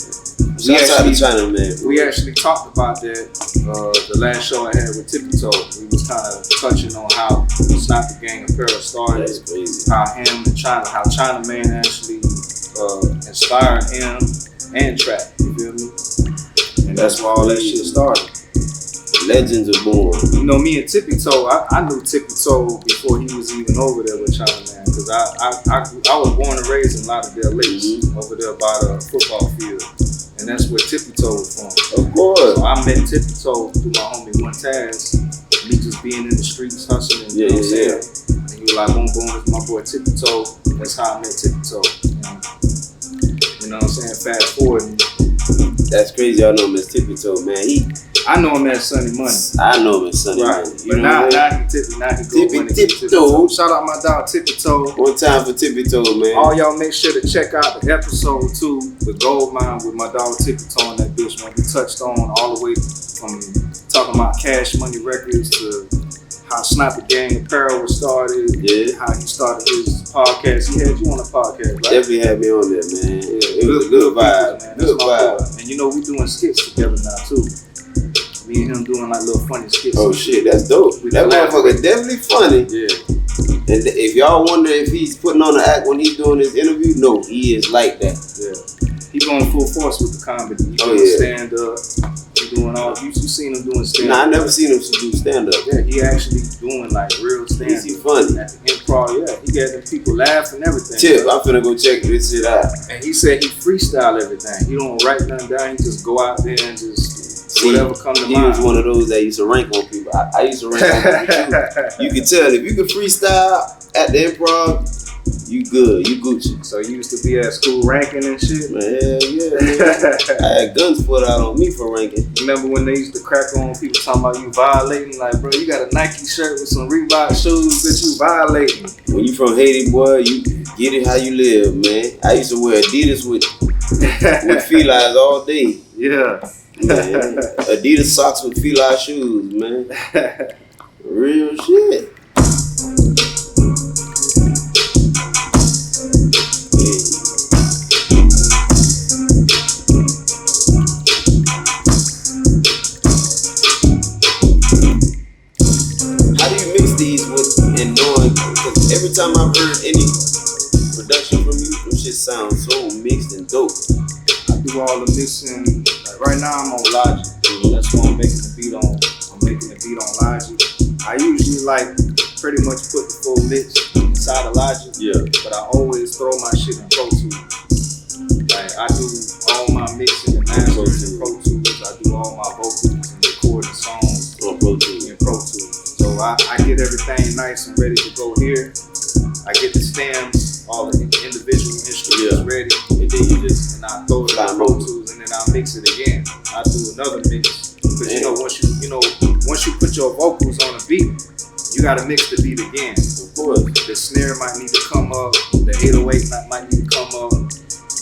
Shout out to Chinaman. We actually talked about that the last show I had with Tippy Toe. We was kind of touching on how Sniper Gang Apparel started. That's crazy. How him and how Chinaman actually inspired him and Trap. You feel me? And that's where all that shit started. Legends are born. You know, me and Tippy Toe, I knew Tippy Toe before he was even over there with Chinaman, because I was born and raised in Lauderdale Lakes, over there by the football field. And that's where Tippy Toe was from. Of course. So I met Tippy Toe through my homie Montaz. Me just being in the streets hustling, you know what I'm saying? And he was like, boom, boom, it's my boy Tippy Toe. That's how I met Tippy Toe. You know what I'm saying? Fast forward. That's crazy. I know him as Tippy Toe, man. I know him as Sunny Money. I know him as Sunny Money. But now he go Tippy Toe. Shout out my dog Tippy Toe. One time for Tippy Toe, man. All y'all make sure to check out the episode 2, The GoldMighne, with my dog Tippy Toe on that bitch, when we touched on all the way from talking about Cashmoney Records to how Sniper Gang Apparel was started, how he started his podcast. He had you on a podcast, right? Definitely had me on there, man. Yeah, it was a good vibe. Man. Good vibe. And you know, we doing skits together now too. Me and him doing like little funny skits. Oh shit, that's dope. That motherfucker definitely funny. Yeah. And if y'all wonder if he's putting on an act when he's doing his interview, no, he is like that. Yeah. He going full force with the comedy. He doing stand up. He doing all. You seen him doing stand up? Nah, I never seen him do stand up. Yeah, he actually doing like real stand up. He funny. At the improv, yeah. He got them people laugh and everything. Tip, I'm finna go check this shit out. And he said he freestyle everything. He don't write nothing down. He just go out there and just whatever come to mind. He was one of those that used to rank on people. I used to rank on people too. You can tell if you can freestyle at the improv, you good, you Gucci. So you used to be at school ranking and shit? Man, hell yeah, man. I had guns put out on me for ranking. Remember when they used to crack on people talking about you violating? Like, bro, you got a Nike shirt with some Reebok shoes that you violating. When you from Haiti, boy, you get it how you live, man. I used to wear Adidas with felines all day. Yeah. Man. Adidas socks with feline shoes, man. Real shit. Every time I've heard any production from you, them shit sounds so mixed and dope. I do all the mixing. Like right now I'm on Logic. That's what I'm making the beat on. I'm making the beat on Logic. I usually like pretty much put the full mix inside of Logic. Yeah. But I always throw my shit in Pro Tools. Like I do all my mixing and mastering in Pro Tools. I do all my vocals and recording songs on Pro Tools. In Pro Tools. So I get everything nice and ready to go here. I get the stems, all the individual instruments ready, and then I throw it in Pro Tools, and then I mix it again. I do another mix because once you put your vocals on a beat, you gotta mix the beat again. Of course, the snare might need to come up, the 808 might need to come up.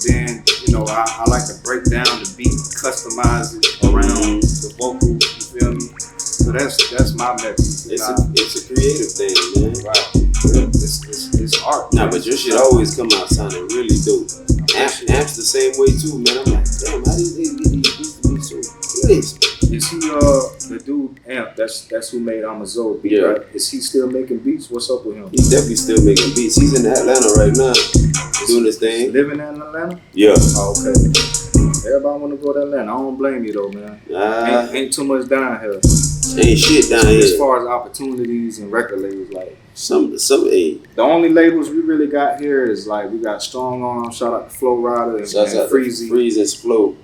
Then I like to break down the beat, customize it around the vocal. You feel me? So that's my method. It's a creative thing, man. Right. Yeah, it's art. Nah, but your shit always come out sounding really dope. Amps the same way too, man. I'm like, damn, how these niggas get these beats to be so crisp? Is he the dude Amp? That's who made Amazoe beat, right? Is he still making beats? What's up with him? He's definitely still making beats. He's in Atlanta right now, doing his thing. Living in Atlanta? Yeah. Oh, okay. Everybody want to go to Atlanta. I don't blame you though, man. Ain't too much down here. Ain't shit down here. As far as opportunities and record labels, like some the only labels we really got here is like we got Strong Arm, shout out to Flow Rider and Freezy. Freeze and Flow.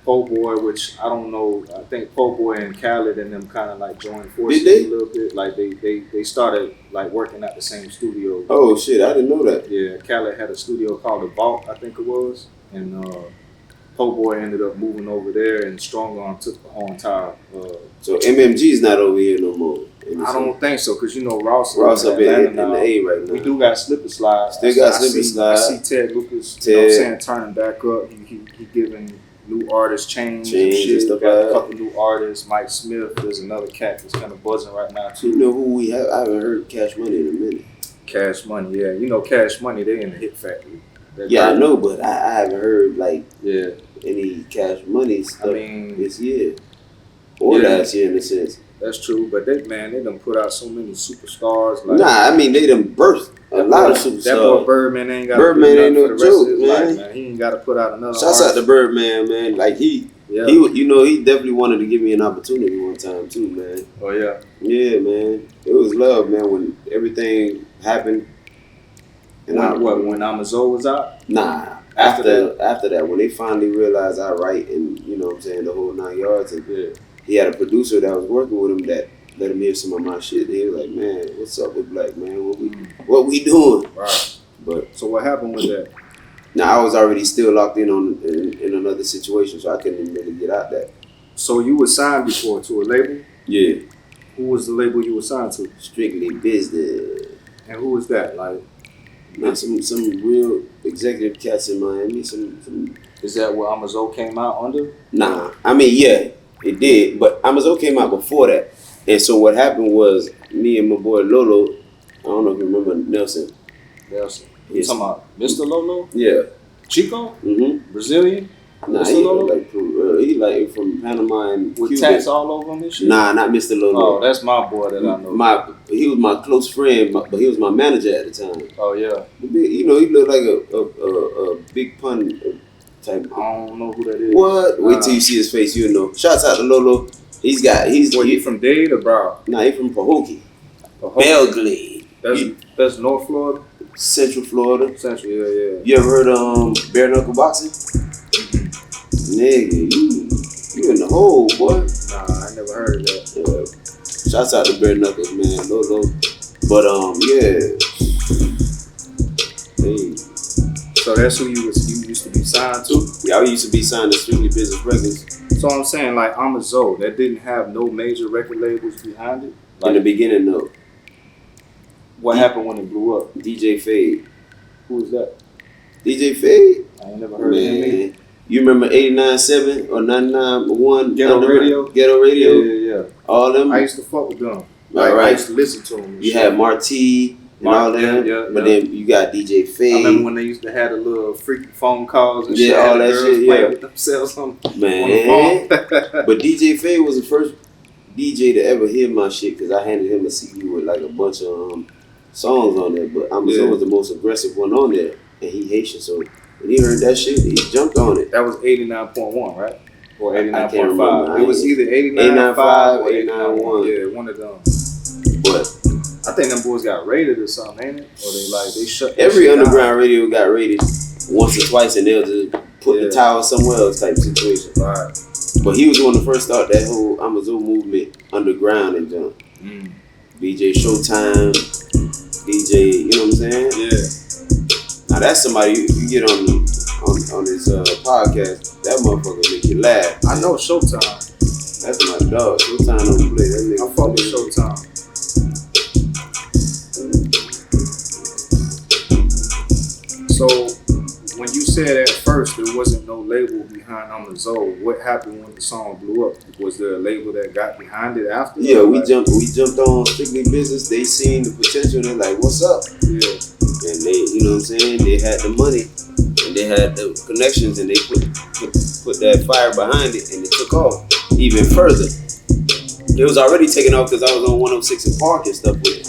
Po Boy, which I don't know. I think Po Boy and Khaled and them kind of like joined forces a little bit. Like they started like working at the same studio. Oh shit, I didn't know that. Yeah, Khaled had a studio called The Vault, I think it was, and Po Boy ended up moving over there, and Strong Arm took the whole entire. So MMG's not over here no more. I don't think so, because you know Ross up in the A right now. We do got slip and slide. Still got slip and slide. I see Ted Lucas, you know what I'm saying, turning back up. He giving new artists change and shit. Stuff Got like a couple new artists. Mike Smith. There's another cat that's kind of buzzing right now too. You know who we have? I haven't heard Cashmoney in a minute. Cashmoney, yeah. You know Cashmoney, they in the hit factory. I know, but I haven't heard like any Cashmoney stuff this year or last year in a sense. That's true, but they done put out so many superstars. Like, they done birthed a lot of superstars. That boy Birdman ain't got no joke, man. He ain't got to put out another. Shouts out to Birdman, man. Like he definitely wanted to give me an opportunity one time too, man. Oh yeah. Yeah, man. It was love, man. When everything happened. And when Amazo was out? Nah. After that, when they finally realized I write and you know what I'm saying, the whole 9 yards, and he had a producer that was working with him that let him hear some of my shit. And he was like, "Man, what's up with Black, man? What we doing?" Right. But so what happened with that? Now I was already still locked in another situation, so I couldn't even really get out that. So you were signed before to a label? Yeah. Who was the label you were signed to? Strictly Business. And who was that? Like, some real executive cats in Miami. Some. Is that where Amazo came out under? Nah, I mean it did, but Amazo came out before that. And so what happened was me and my boy Lolo. I don't know if you remember Nelson. You talking about Mr. Lolo? Yeah. Chico? Mm-hmm. Brazilian? Nah, he like from Panama and with Cuba. tats all over him and shit? Nah, not Mr. Lolo. Oh, that's my boy that I know. He was my close friend, but he was my manager at the time. Oh yeah. You know, he looked like a big pun type. I don't know who that is. What? Wait till you see his face, you'll know. Shouts out to Lolo. He's from Dade or Broward? Nah, he from Pahokee. Belglade. That's North Florida? Central Florida. Central, yeah. You ever heard bare knuckle boxing? Nigga, you in the hole, boy. Nah, I never heard of that. Shouts out to bare knuckles, man. Lolo. But hey. So that's who you used to be signed to? Yeah, I used to be signed to Strictly Business Records. So I'm saying, like, Amazo, that didn't have no major record labels behind it? Like, in the beginning, no. What happened when it blew up? DJ Fade. Who was that? DJ Fade? I ain't never heard of him either. You remember 89.7 or 99.1? Ghetto Radio? Yeah. All them? I used to fuck with them. Right. I used to listen to them. You had Marty and all them. Yeah. But then you got DJ Fade. I remember when they used to have the little freaky phone calls and shit. Yeah, all that shit, playing with themselves on the phone. But DJ Fade was the first DJ to ever hear my shit because I handed him a CD with like a bunch of songs on there. But Amazo was the most aggressive one on there. And he Haitian, so when he heard that shit, he jumped on it. That was 89.1, right? Or 89.5. It was either 89.5 or 89.1. Yeah, one of them. But I think them boys got raided or something, ain't it? Or they shut every underground radio got raided once or twice, and they'll just put the towel somewhere else type situation. Right. But he was the one to first start that whole Amazo movement underground and jump. DJ Showtime, DJ, you know what I'm saying? Yeah. Now that's somebody you get on this podcast. That motherfucker make you laugh. I know Showtime. That's my dog. Showtime don't play. That nigga. I fuck with Showtime. So when you said at first there wasn't no label behind Amazo, what happened when the song blew up? Was there a label that got behind it after? Yeah, we jumped on Strictly Business. They seen the potential. They're like, "What's up?" Yeah. And they, you know what I'm saying? They had the money and they had the connections and they put that fire behind it and it took off even further. It was already taking off because I was on 106 in Park and stuff with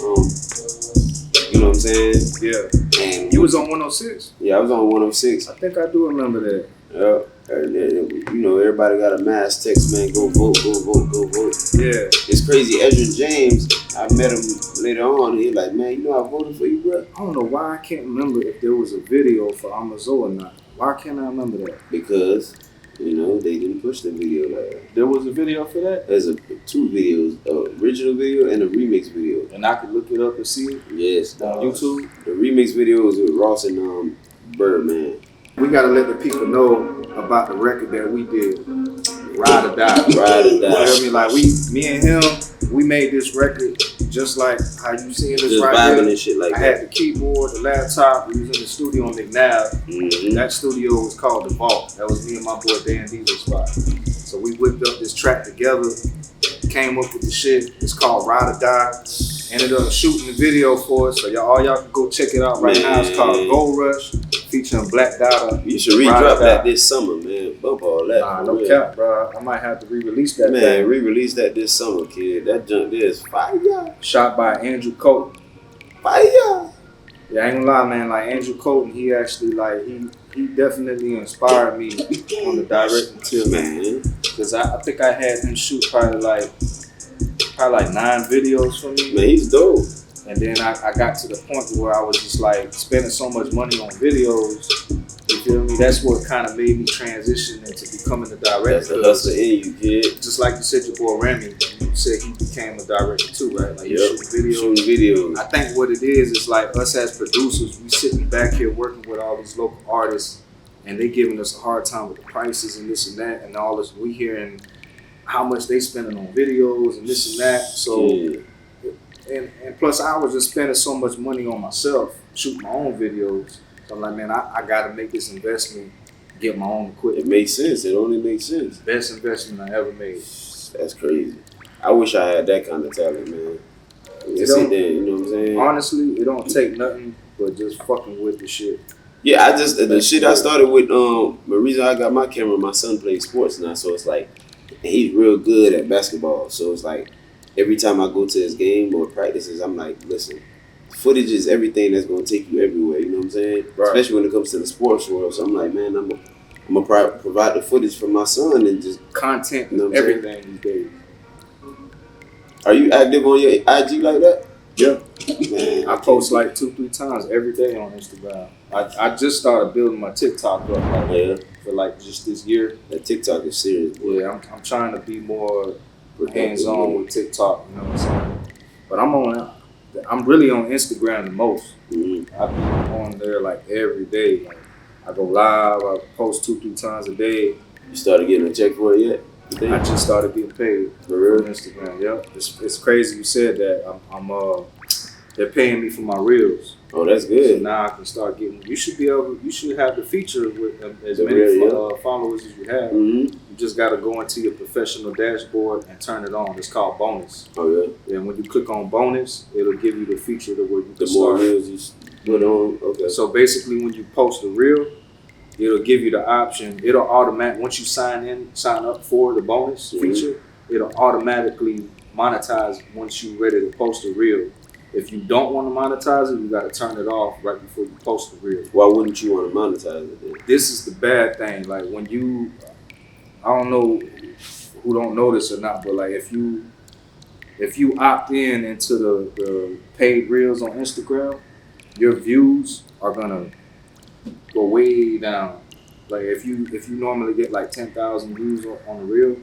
you know what I'm saying? Yeah. And you was on 106? Yeah, I was on 106. I think I do remember that. Yeah. You know, everybody got a mass text, man, go vote, go vote, go vote. Yeah. It's crazy. Ezra James, I met him later on, and he's like, man, you know I voted for you, bro. I don't know why I can't remember if there was a video for Amazo or not. Why can't I remember that? Because, you know, they didn't push the video like that. There was a video for that? There's two videos, an original video and a remix video. And I could look it up and see it? Yes. On YouTube? The remix video was with Ross and Birdman. We gotta let the people know about the record that we did, Ride or Die. Ride or Die. You feel me? Like me and him, we made this record just like how you seeing this just right vibing here. and shit like I that. had the keyboard, the laptop. We was in the studio in McNabb. Mm-hmm. That studio was called The Vault. That was me and my boy Dan Diesel's spot. So we whipped up this track together, came up with the shit. It's called Raidenrush. Ended up shooting the video for us, so all y'all can go check it out right now. It's called TheGoldMighne, featuring Black Dada. You should re-drop that this summer, man. Bump all that. Nah, no cap, bro. I might have to re-release that. Man, re-release that this summer, kid. That junk there is fire. Shot by Andrew Colton. Fire. Yeah, I ain't gonna lie, man. Like Andrew Colton, he actually he definitely inspired me on the directing tip, man. Cause I think I had him shoot probably like 9 videos for me. Man, he's dope. And then I got to the point where I was just like spending so much money on videos. You feel me? That's what kind of made me transition into becoming a director. That's the hustle in you, kid. Just like you said, your boy Remy, you said he became a director too, right? Like shooting videos. I think what it is like us as producers, we sitting back here working with all these local artists, and they giving us a hard time with the prices and this and that and all this. We hearing how much they spending on videos and this and that. So, and plus I was just spending so much money on myself, shooting my own videos. So I'm like, man, I got to make this investment, get my own equipment. It makes sense. It only makes sense. Best investment I ever made. That's crazy. I wish I had that kind of talent, man. Just sit there, you know what I'm saying? Honestly, it don't take nothing but just fucking with the shit. Yeah, the shit I started with, the reason I got my camera, my son plays sports now, so it's like, and he's real good at basketball. So it's like, every time I go to his game or practices, I'm like, listen, footage is everything that's going to take you everywhere, you know what I'm saying? Right. Especially when it comes to the sports world. So I'm like, man, I'm going to provide the footage for my son and just... Content, you know everything these days. Are you active on your IG like that? Yeah. Man, I post like 2-3 times every day on Instagram. I just started building my TikTok up for like just this year. That TikTok is serious, boy. Yeah, I'm trying to be more hands-on with TikTok, you know what I'm saying? But I'm really on Instagram the most. Mm-hmm. I be on there like every day. Like, I go live, I post 2-3 times a day. You started getting a check for it yet? I just started getting paid for real? On Instagram. Yeah, it's crazy you said that. They're paying me for my reels. Oh, that's good. So now I can start getting. You should have the feature with as many followers as you have. Mm-hmm. You just got to go into your professional dashboard and turn it on. It's called bonus. Oh yeah. And when you click on bonus, it'll give you the feature to where you can the more start. reels you put on. Okay. So basically, when you post a reel, it'll give you the option. It'll once you sign up for the bonus feature, it'll automatically monetize once you're ready to post a reel. If you don't want to monetize it, you got to turn it off right before you post the reel. Why wouldn't you want to monetize it then? This is the bad thing. Like when I don't know who don't know this or not, but like if you opt into the paid reels on Instagram, your views are gonna go way down. Like if you normally get like 10,000 views on the reel,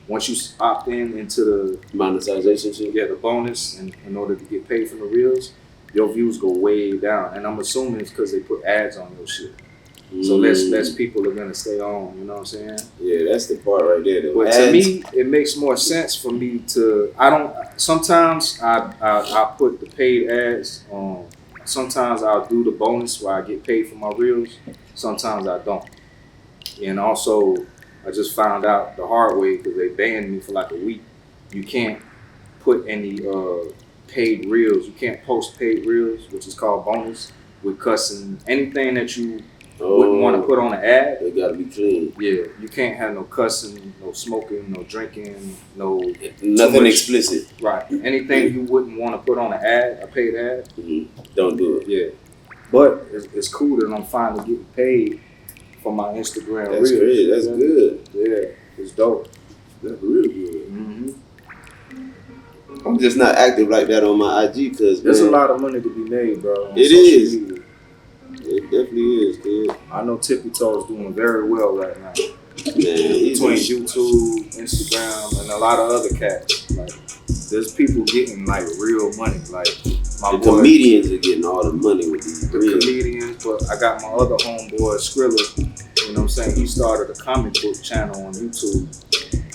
once you opt into the monetization shit, the bonus, and in order to get paid from the reels, your views go way down. And I'm assuming it's because they put ads on your shit. So less people are gonna stay on. You know what I'm saying? Yeah, that's the part right there. But to me, it makes more sense for me to. Sometimes I put the paid ads on. Sometimes I'll do the bonus where I get paid for my reels. Sometimes I don't. And also, I just found out the hard way because they banned me for like a week. You can't put any paid reels. You can't post paid reels, which is called bonus, with cussing. Anything that you wouldn't want to put on an ad. They gotta be clean. Yeah, you can't have no cussing, no smoking, no drinking, nothing explicit. Right. Anything you wouldn't want to put on an ad, a paid ad. Don't do it. Yeah. But it's cool that I'm finally getting paid for my Instagram reels. That's great. That's good. Yeah, it's dope. That's real good. I'm just not active like that on my IG because there's a lot of money to be made, bro. It is. Media. It definitely is, kid. I know Tippy Toe's doing very well right now. Man, between YouTube, Instagram, and a lot of other cats. Like, there's people getting like real money. Like the comedians are getting all the money with these comedians. But I got my other homeboy Skrilla. You know what I'm saying? He started a comic book channel on YouTube.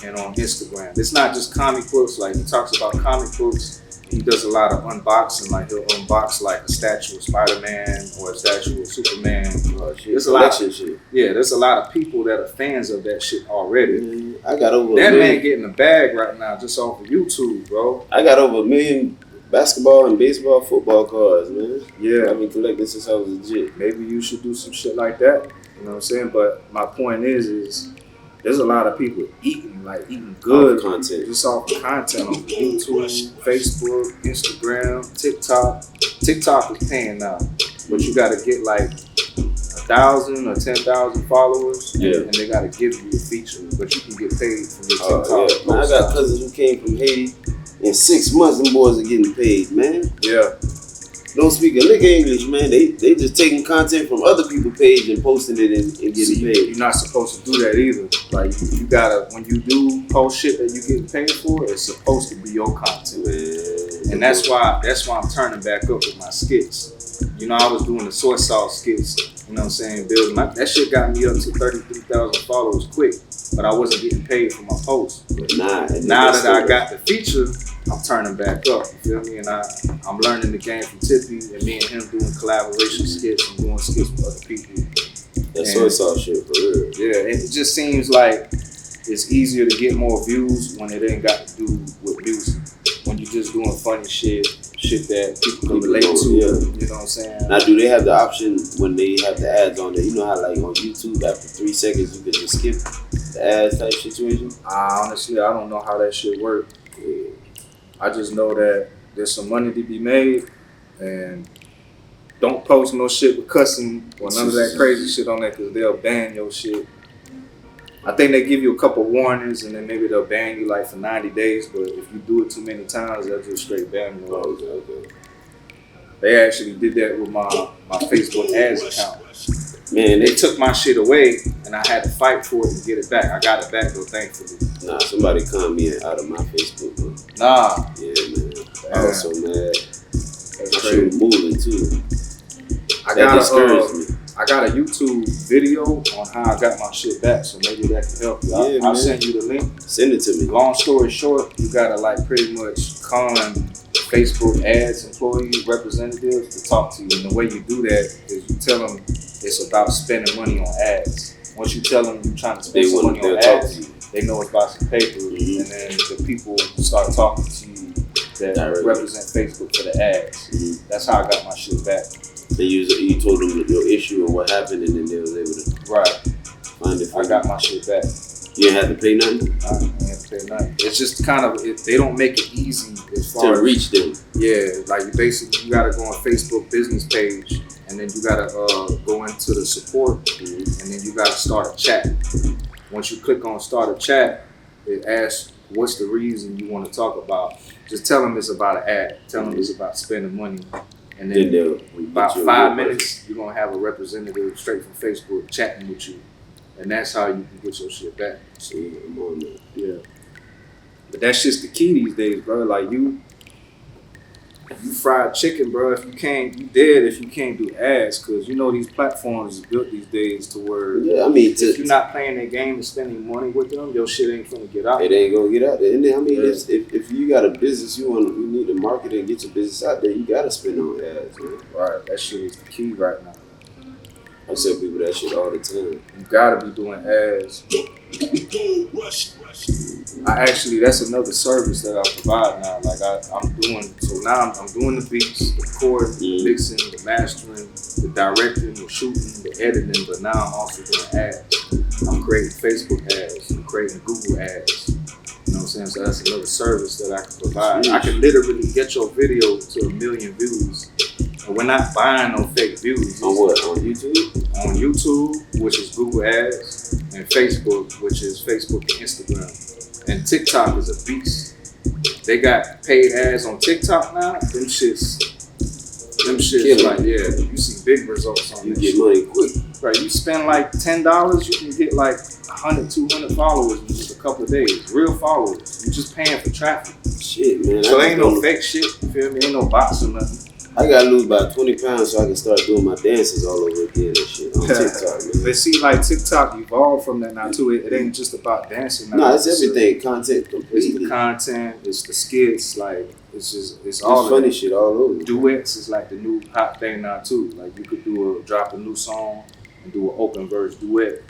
and on Instagram. It's not just comic books. Like he talks about comic books. He does a lot of unboxing. Like he'll unbox like a statue of Spider-Man or a statue of Superman. There's a lot of shit. Yeah, there's a lot of people that are fans of that shit already. I got over that man getting a bag right now just off of YouTube, bro. I got over 1 million basketball and baseball, football cards, man. Yeah, I've been collecting since I was legit. Maybe you should do some shit like that. You know what I'm saying? But my point is there's a lot of people eating good content, just off of content on YouTube, Facebook, Instagram, TikTok. TikTok is paying now, but you got to get like 1,000 or 10,000 followers, and they got to give you a feature, but you can get paid from your TikTok. Yeah. Man, I got cousins who came from Haiti. In 6 months, them boys are getting paid, man. Yeah. Don't speak a lick of English, man. They just taking content from other people's page and posting it and getting paid. You're not supposed to do that either. Like you gotta, when you do post shit that you getting paid for, it's supposed to be your content. Man. And that's why I'm turning back up with my skits. You know, I was doing the soy sauce skits. You know what I'm saying? Building that shit got me up to 33,000 followers quick, but I wasn't getting paid for my posts. Now that I got the feature, I'm turning back up, you feel me? And I'm learning the game from Tippy, and me and him doing collaboration skits and doing skits with other people. That's soy sauce shit for real. Yeah, it just seems like it's easier to get more views when it ain't got to do with music. When you're just doing funny shit that people can relate to, you know what I'm saying? Now, do they have the option when they have the ads on there? You know how like on YouTube, after 3 seconds, you can just skip the ads type situation? Honestly, I don't know how that shit works. I just know that there's some money to be made, and don't post no shit with cussing or none of that crazy shit on there because they'll ban your shit. I think they give you a couple warnings and then maybe they'll ban you like for 90 days, but if you do it too many times, they'll just straight ban you. Okay. They actually did that with my Facebook ads account. Man, they took my shit away and I had to fight for it and get it back. I got it back though, thankfully. Nah, somebody conned me out of my Facebook, bro. Nah. Yeah, man. I was so mad. I should have moving too. That discouraged me. I got a YouTube video on how I got my shit back, so maybe that can help you. I'll send you the link. Send it to me. Long story short, you gotta like pretty much con Facebook ads employees, representatives to talk to you. And the way you do that is you tell them it's about spending money on ads. Once you tell them you're trying to spend some money on ads, they know it's about some paper, and then the people start talking to you that represent Facebook for the ads. That's how I got my shit back. You told them your issue or what happened, and then they was able to find it. I got my shit back. You didn't have to pay nothing? I didn't have to pay nothing. It's just kind of, they don't make it easy as far to reach them. Yeah, like basically you gotta go on Facebook business page, and then you gotta go into the support, and then you gotta start a chat. Once you click on start a chat, it asks what's the reason you want to talk about. Just tell them it's about an ad. Tell them it's about spending money. And then about 5 minutes, you're going to have a representative straight from Facebook chatting with you. And that's how you can get your shit back. See, I'm on that. Yeah. But that's just the key these days, bro. Like you fried chicken, bro. If you dead if you can't do ads. Because you know these platforms is built these days to where if you're not playing their game and spending money with them, your shit ain't finna get out. It ain't gonna get out there. And then, I mean, if you got a business, you need to market it and get your business out there, you gotta spend on ads, man. Right. That shit is the key right now. I tell people that shit all the time. You gotta be doing ads. That's another service that I provide now. Like I'm doing the beats, the recording, the mixing, the mastering, the directing, the shooting, the editing, but now I'm also doing ads. I'm creating Facebook ads, I'm creating Google ads. You know what I'm saying? So that's another service that I can provide. I can literally get your video to 1 million views. And we're not buying no fake views. On what? On YouTube? On YouTube, which is Google ads, and Facebook, which is Facebook and Instagram. And TikTok is a beast. They got paid ads on TikTok now. Them shits like, you see big results on this. You get money quick. Right, you spend like $10, you can get like 100, 200 followers in just a couple of days. Real followers. You're just paying for traffic. Shit, man. So ain't no fake shit, you feel me? Ain't no bots or nothing. I gotta lose about 20 pounds so I can start doing my dances all over again and shit on TikTok, man. But see, like TikTok evolved from that now too. It ain't just about dancing now. No, it's everything. Content completely. It's the content, it's the skits, like it's all all funny shit all over. Duets is like the new hot thing now too. Like you could drop a new song and do an open verse duet.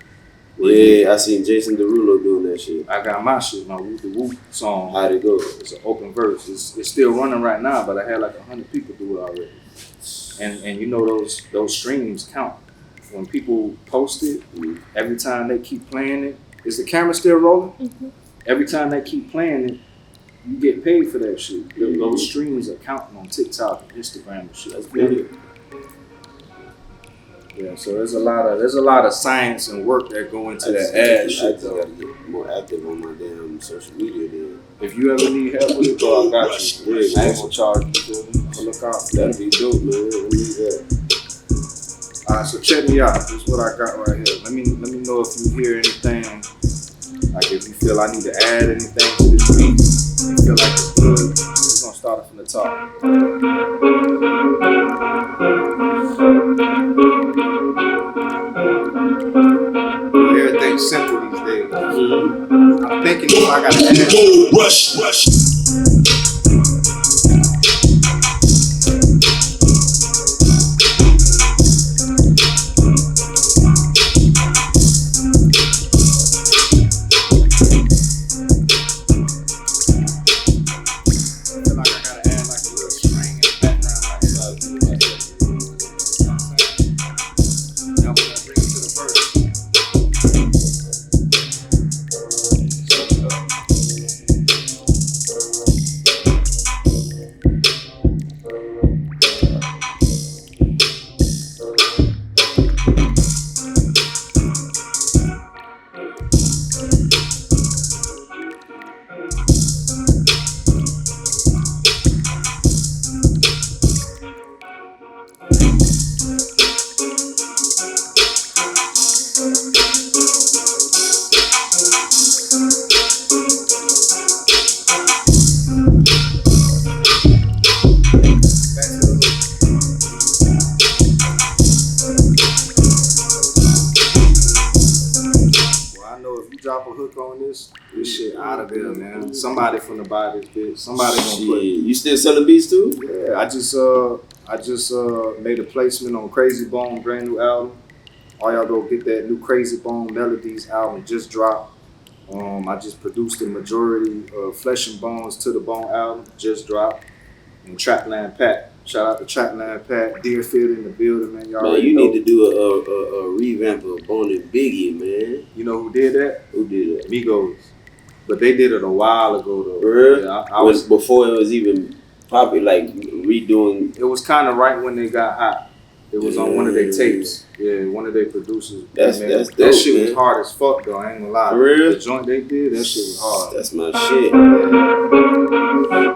Yeah, I seen Jason Derulo doing that shit. I got my shit, my Whoop the Whoop song. How'd it go? It's an open verse. It's still running right now, but I had like 100 people do it already. And you know those streams count. When people post it, every time they keep playing it, is the camera still rolling? Mm-hmm. Every time they keep playing it, you get paid for that shit. Mm-hmm. Those streams are counting on TikTok and Instagram and shit. That's good. Yeah, so there's a lot of science and work that go into that ad shit. I just gotta get more active on my damn social media then. If you ever need help with it, bro, I got you. Yeah, I ain't gonna charge you. So look out. That'd be dope, man. I need that. Alright, so check me out. This is what I got right here. Let me know if you hear anything. Like if you feel I need to add anything to this beat. You feel like it's good. We're gonna start it from the top. Everything's simple these days. I'm thinking if I gotta add Gold rush. This shit out of there, man. Somebody from the buy this bitch. Somebody gonna put it. You still selling beats too? Yeah, I just made a placement on Crazy Bone brand new album. All y'all go get that new Crazy Bone Melodies album just dropped. I just produced the majority of Flesh and Bones to the Bone album just dropped. And Trapland Pat. Shout out to Trapland Pat, Deerfield in the building, man. Y'all man, you need to do a revamp of Bone and Biggie, man. You know who did that? Who did that? Migos. But they did it a while ago, though. Really? Yeah, I was before it was even popular, like redoing. It was kind of right when they got hot. It was on one of their tapes. Yeah, one of their producers. That's that dope, shit man. was hard as fuck, though. I ain't gonna lie. For real? The joint they did, that shit was hard. That's my shit.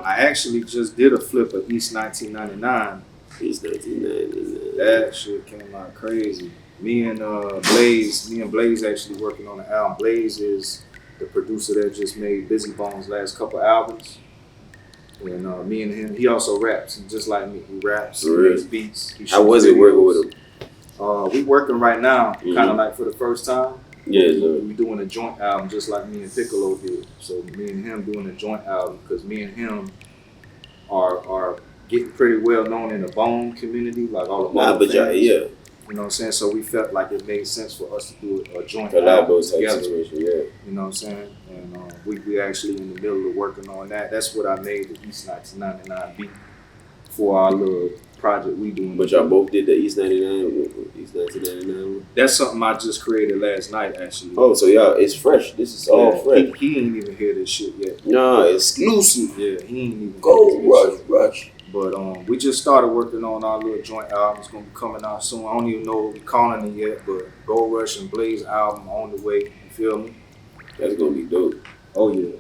I actually just did a flip of East 1999. East 1999. That shit came out crazy. Me and Blaze actually working on the album. Blaze is the producer that just made Busy Bone's last couple albums. And me and him, he also raps. And just like me, he raps, he makes beats. How was it working with him? We working right now, kind of like for the first time. Yeah, we doing a joint album just like me and Piccolo did. So me and him doing a joint album because me and him are getting pretty well known in the Bone community, like all the Bone fans. Yeah. You know what I'm saying? So we felt like it made sense for us to do a joint album together. Situation, yeah. You know what I'm saying? And we actually in the middle of working on that. That's what I made the East 1999 beat for our little project we doing. But y'all both did the East 1999 one? That's something I just created last night, actually. Oh, so y'all, it's fresh. This is all fresh. He ain't even hear this shit yet. No, exclusive. Yeah, he ain't even Go rush. But we just started working on our little joint album. It's gonna be coming out soon. I don't even know what we're calling it yet, but Gold Rush and Blaze album on the way. You feel me? That's gonna be dope. Oh yeah.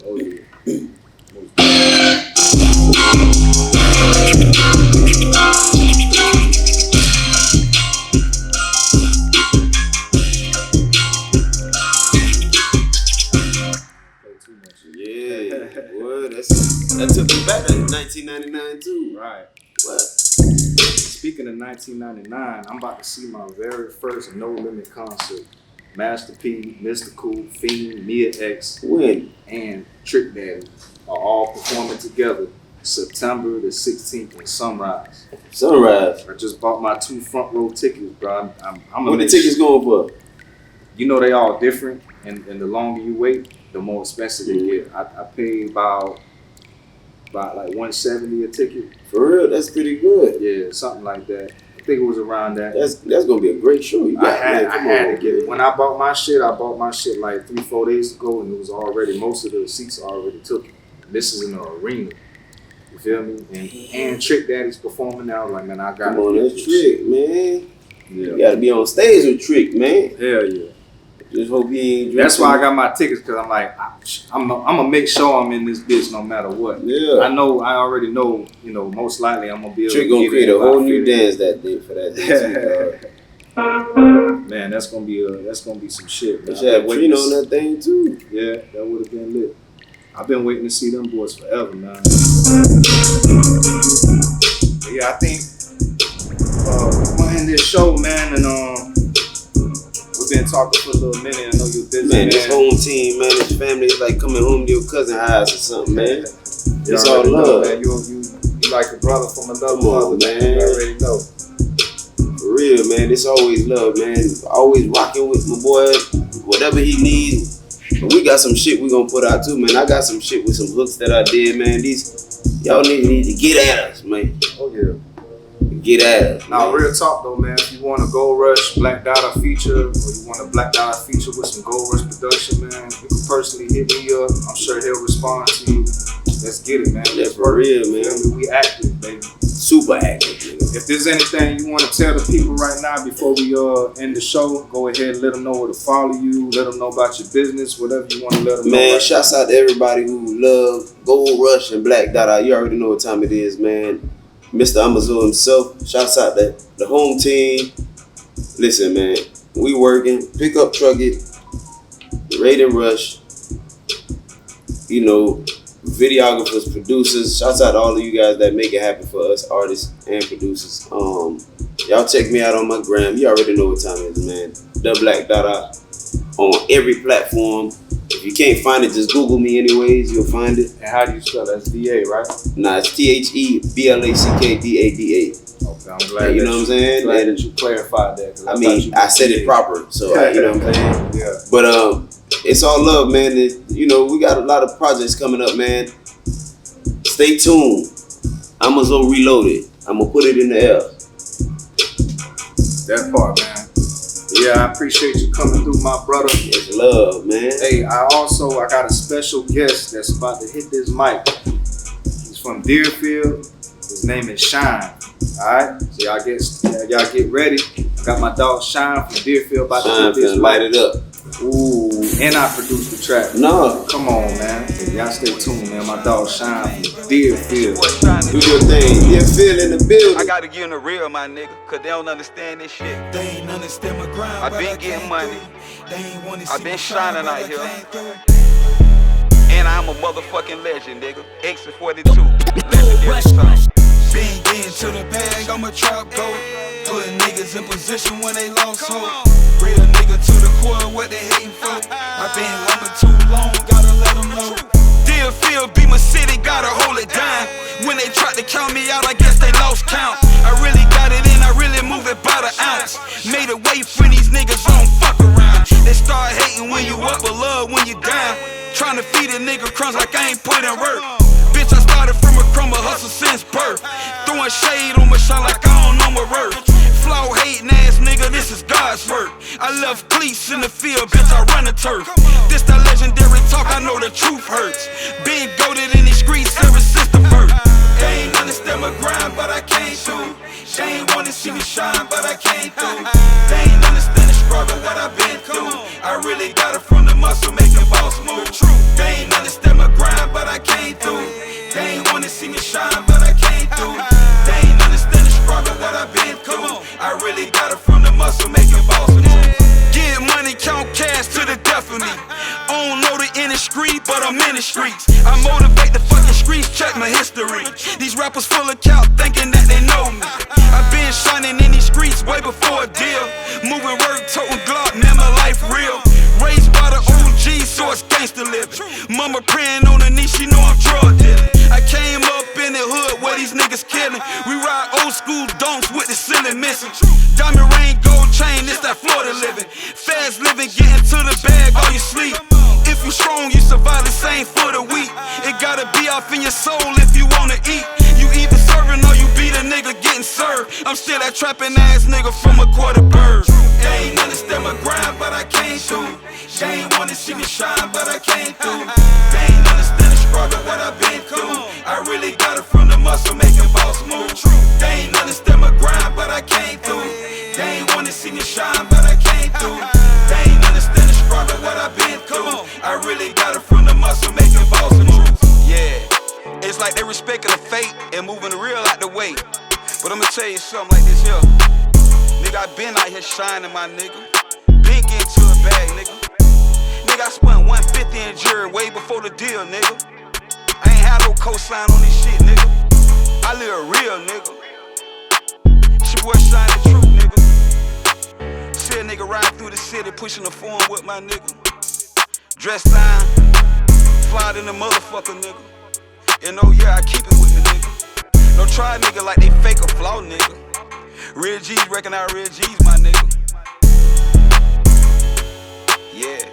Yeah, boy, that took me back to 1999 too. Right. What? speaking of 1999, I'm about to see my very first No Limit concert. Master P, Mr. Cool, Fiend, Mia X, When? and Trick Daddy are all performing together September the 16th in Sunrise. Sunrise. I just bought my 2 front row tickets, bro. I'm What the tickets going for? You know they all different, and the longer you wait, the more expensive they get. I paid about like $170 a ticket. For real, that's pretty good. Yeah, something like that. I think it was around that. That's gonna be a great show. I had to get it. When I bought my shit like 3-4 days ago, and it was already, most of the seats are already took. This is in the arena. You feel me? And Trick Daddy's performing now. Like, man, I got Come on, that's Trick, man. Yeah. You gotta be on stage with Trick, man. Hell yeah. Just hope he ain't drinking. That's why I got my tickets, because I'm like, I'm gonna make sure I'm in this bitch no matter what. Yeah. I already know, most likely I'm gonna be able Trick to gonna get create in a whole if I new fit in. dance that day for that day too, Man, that's gonna be some shit. They Man. should have Trino on that thing too. Yeah, that would have been lit. I've been waiting to see them boys forever, man. But yeah, I think we're gonna end this show, man, and we've been talking for a little minute. I know you're busy, man. This home team, man, this family is like coming home to your cousin house or something, man. You It's all already know, love. man. You like a brother from another Come on, mother, man. man. You already know. For real, man. It's always love, man. Always rocking with my boy, whatever he needs. But we got some shit we gonna put out too, man. I got some shit with some hooks that I did, man. Y'all need to get at us, man. Oh yeah. Get at us. Now, real talk though, man. If you want a Gold Rush Black Dada feature, or you want a Black Dada feature with some Gold Rush production, man, you can personally hit me up. I'm sure he'll respond to you. Let's get it, man. Yeah, for real, man. We active, baby. Super active, nigga. If there's anything you want to tell the people right now before we end the show, go ahead and let them know where to follow you. Let them know about your business, whatever you want to let them know. Man, right shouts out to everybody who love Gold Rush and Black Dada. You already know what time it is, man. Mr. Amazon himself. Shouts out to the home team. Listen, man, we working. Pick up, truck it. Raidenrush. Videographers, producers. Shouts out to all of you guys that make it happen for us, artists and producers. Y'all check me out on my gram. You already know what time it is, man. The Black Dada on every platform. If you can't find it, just Google me anyways. You'll find it. And how do you spell that? It's DA, right? Nah, it's TheBlackDada. Okay, I'm glad. You know what I'm saying? Glad that you clarified that. I mean, I said it proper, so you know what I'm saying. Yeah. But it's all love, man. We got a lot of projects coming up, man. Stay tuned. Amazon Reloaded. I'm gonna put it in the air. That part, man. Yeah, I appreciate you coming through, my brother. It's love, man. Hey, I got a special guest that's about to hit this mic. He's from Deerfield. His name is Shine. All right, so y'all get ready. I got my dog Shine from Deerfield about to hit this mic. Light it up. Ooh, and I produced the track. No, Come on, man. Y'all stay tuned, man. My dog Shine from Deerfield. do your thing. Deerfield in the building. I gotta get in the real, my nigga, cause they don't understand this shit. They ain't understand my grind. I been getting money. I been shining out here. And I'm a motherfucking legend, nigga. Exit 42. Legendary song. Been getting to the bag, I'm a trap goat. Putting niggas in position when they lost hope. Real nigga to the core, what they hating for. I been lumbering too long, gotta let them know. Deerfield be my city, gotta hold it down. When they tried to count me out, I guess they lost count. I really got it in, I really move it by the ounce. Made a way for these niggas, don't fuck around. They start hating when you up, but love when you down. Trying to feed a nigga crumbs like I ain't put in work. Bitch, I started from a crumb, hustle since birth. Throwing shade on my shine like I don't know my worth. Flow hating ass nigga, this is God's work. I love cleats in the field, bitch, I run the turf. This that legendary talk, I know the truth hurts. Being goated in these streets ever since the birth. They ain't understand my grind, but I came through. They ain't wanna see me shine, but I came through. They ain't understand the struggle, what I've been through. I really got it from the muscle, making boss move. They ain't understand my grind, but I came through. They ain't wanna see me shine, but I came through. They ain't understand the struggle, what I've been through. I really got it from the muscle, making boss move. Get money, count cash to the death of me. I don't know the industry, but I'm in the streets. I motivate the fucking streets, check my history. These rappers full of count, thinking that they know me. I've been shining ceiling missing. Diamond ring, gold chain, it's that Florida living. Fast living, getting to the bag all you sleep. If you strong, you survive the same for the weak. It gotta be off in your soul if you wanna eat. You either serving or you be the nigga getting served. I'm still that trapping ass nigga from a quarter bird. They ain't understand my grind, but I came through. They ain't wanna see me shine, but I came through. They ain't understand the struggle, what I've been through. I really got it from the muscle, making boss moves. They ain't understand my grind, but I came through. They ain't wanna see me shine, but I came through. They ain't understand the struggle, what I've been through. I really got it from the muscle, making boss moves. Yeah, it's like they respecting the fate and moving the real out the way. But I'ma tell you something like this here. Nigga, I been out here shining, my nigga. Been getting to a bag, nigga. Nigga, I spent 150 in jury way before the deal, nigga. I ain't had no cosign on this shit, nigga. I live real, nigga. It's your boy Shine the Truth, nigga. See a nigga riding through the city, pushing the phone with my nigga. Dressed down, fly in the motherfucker, nigga. And oh yeah, I keep it with me, nigga. Don't try a nigga like they fake or flaw, nigga. Real G's recognize real G's, my nigga. Yeah.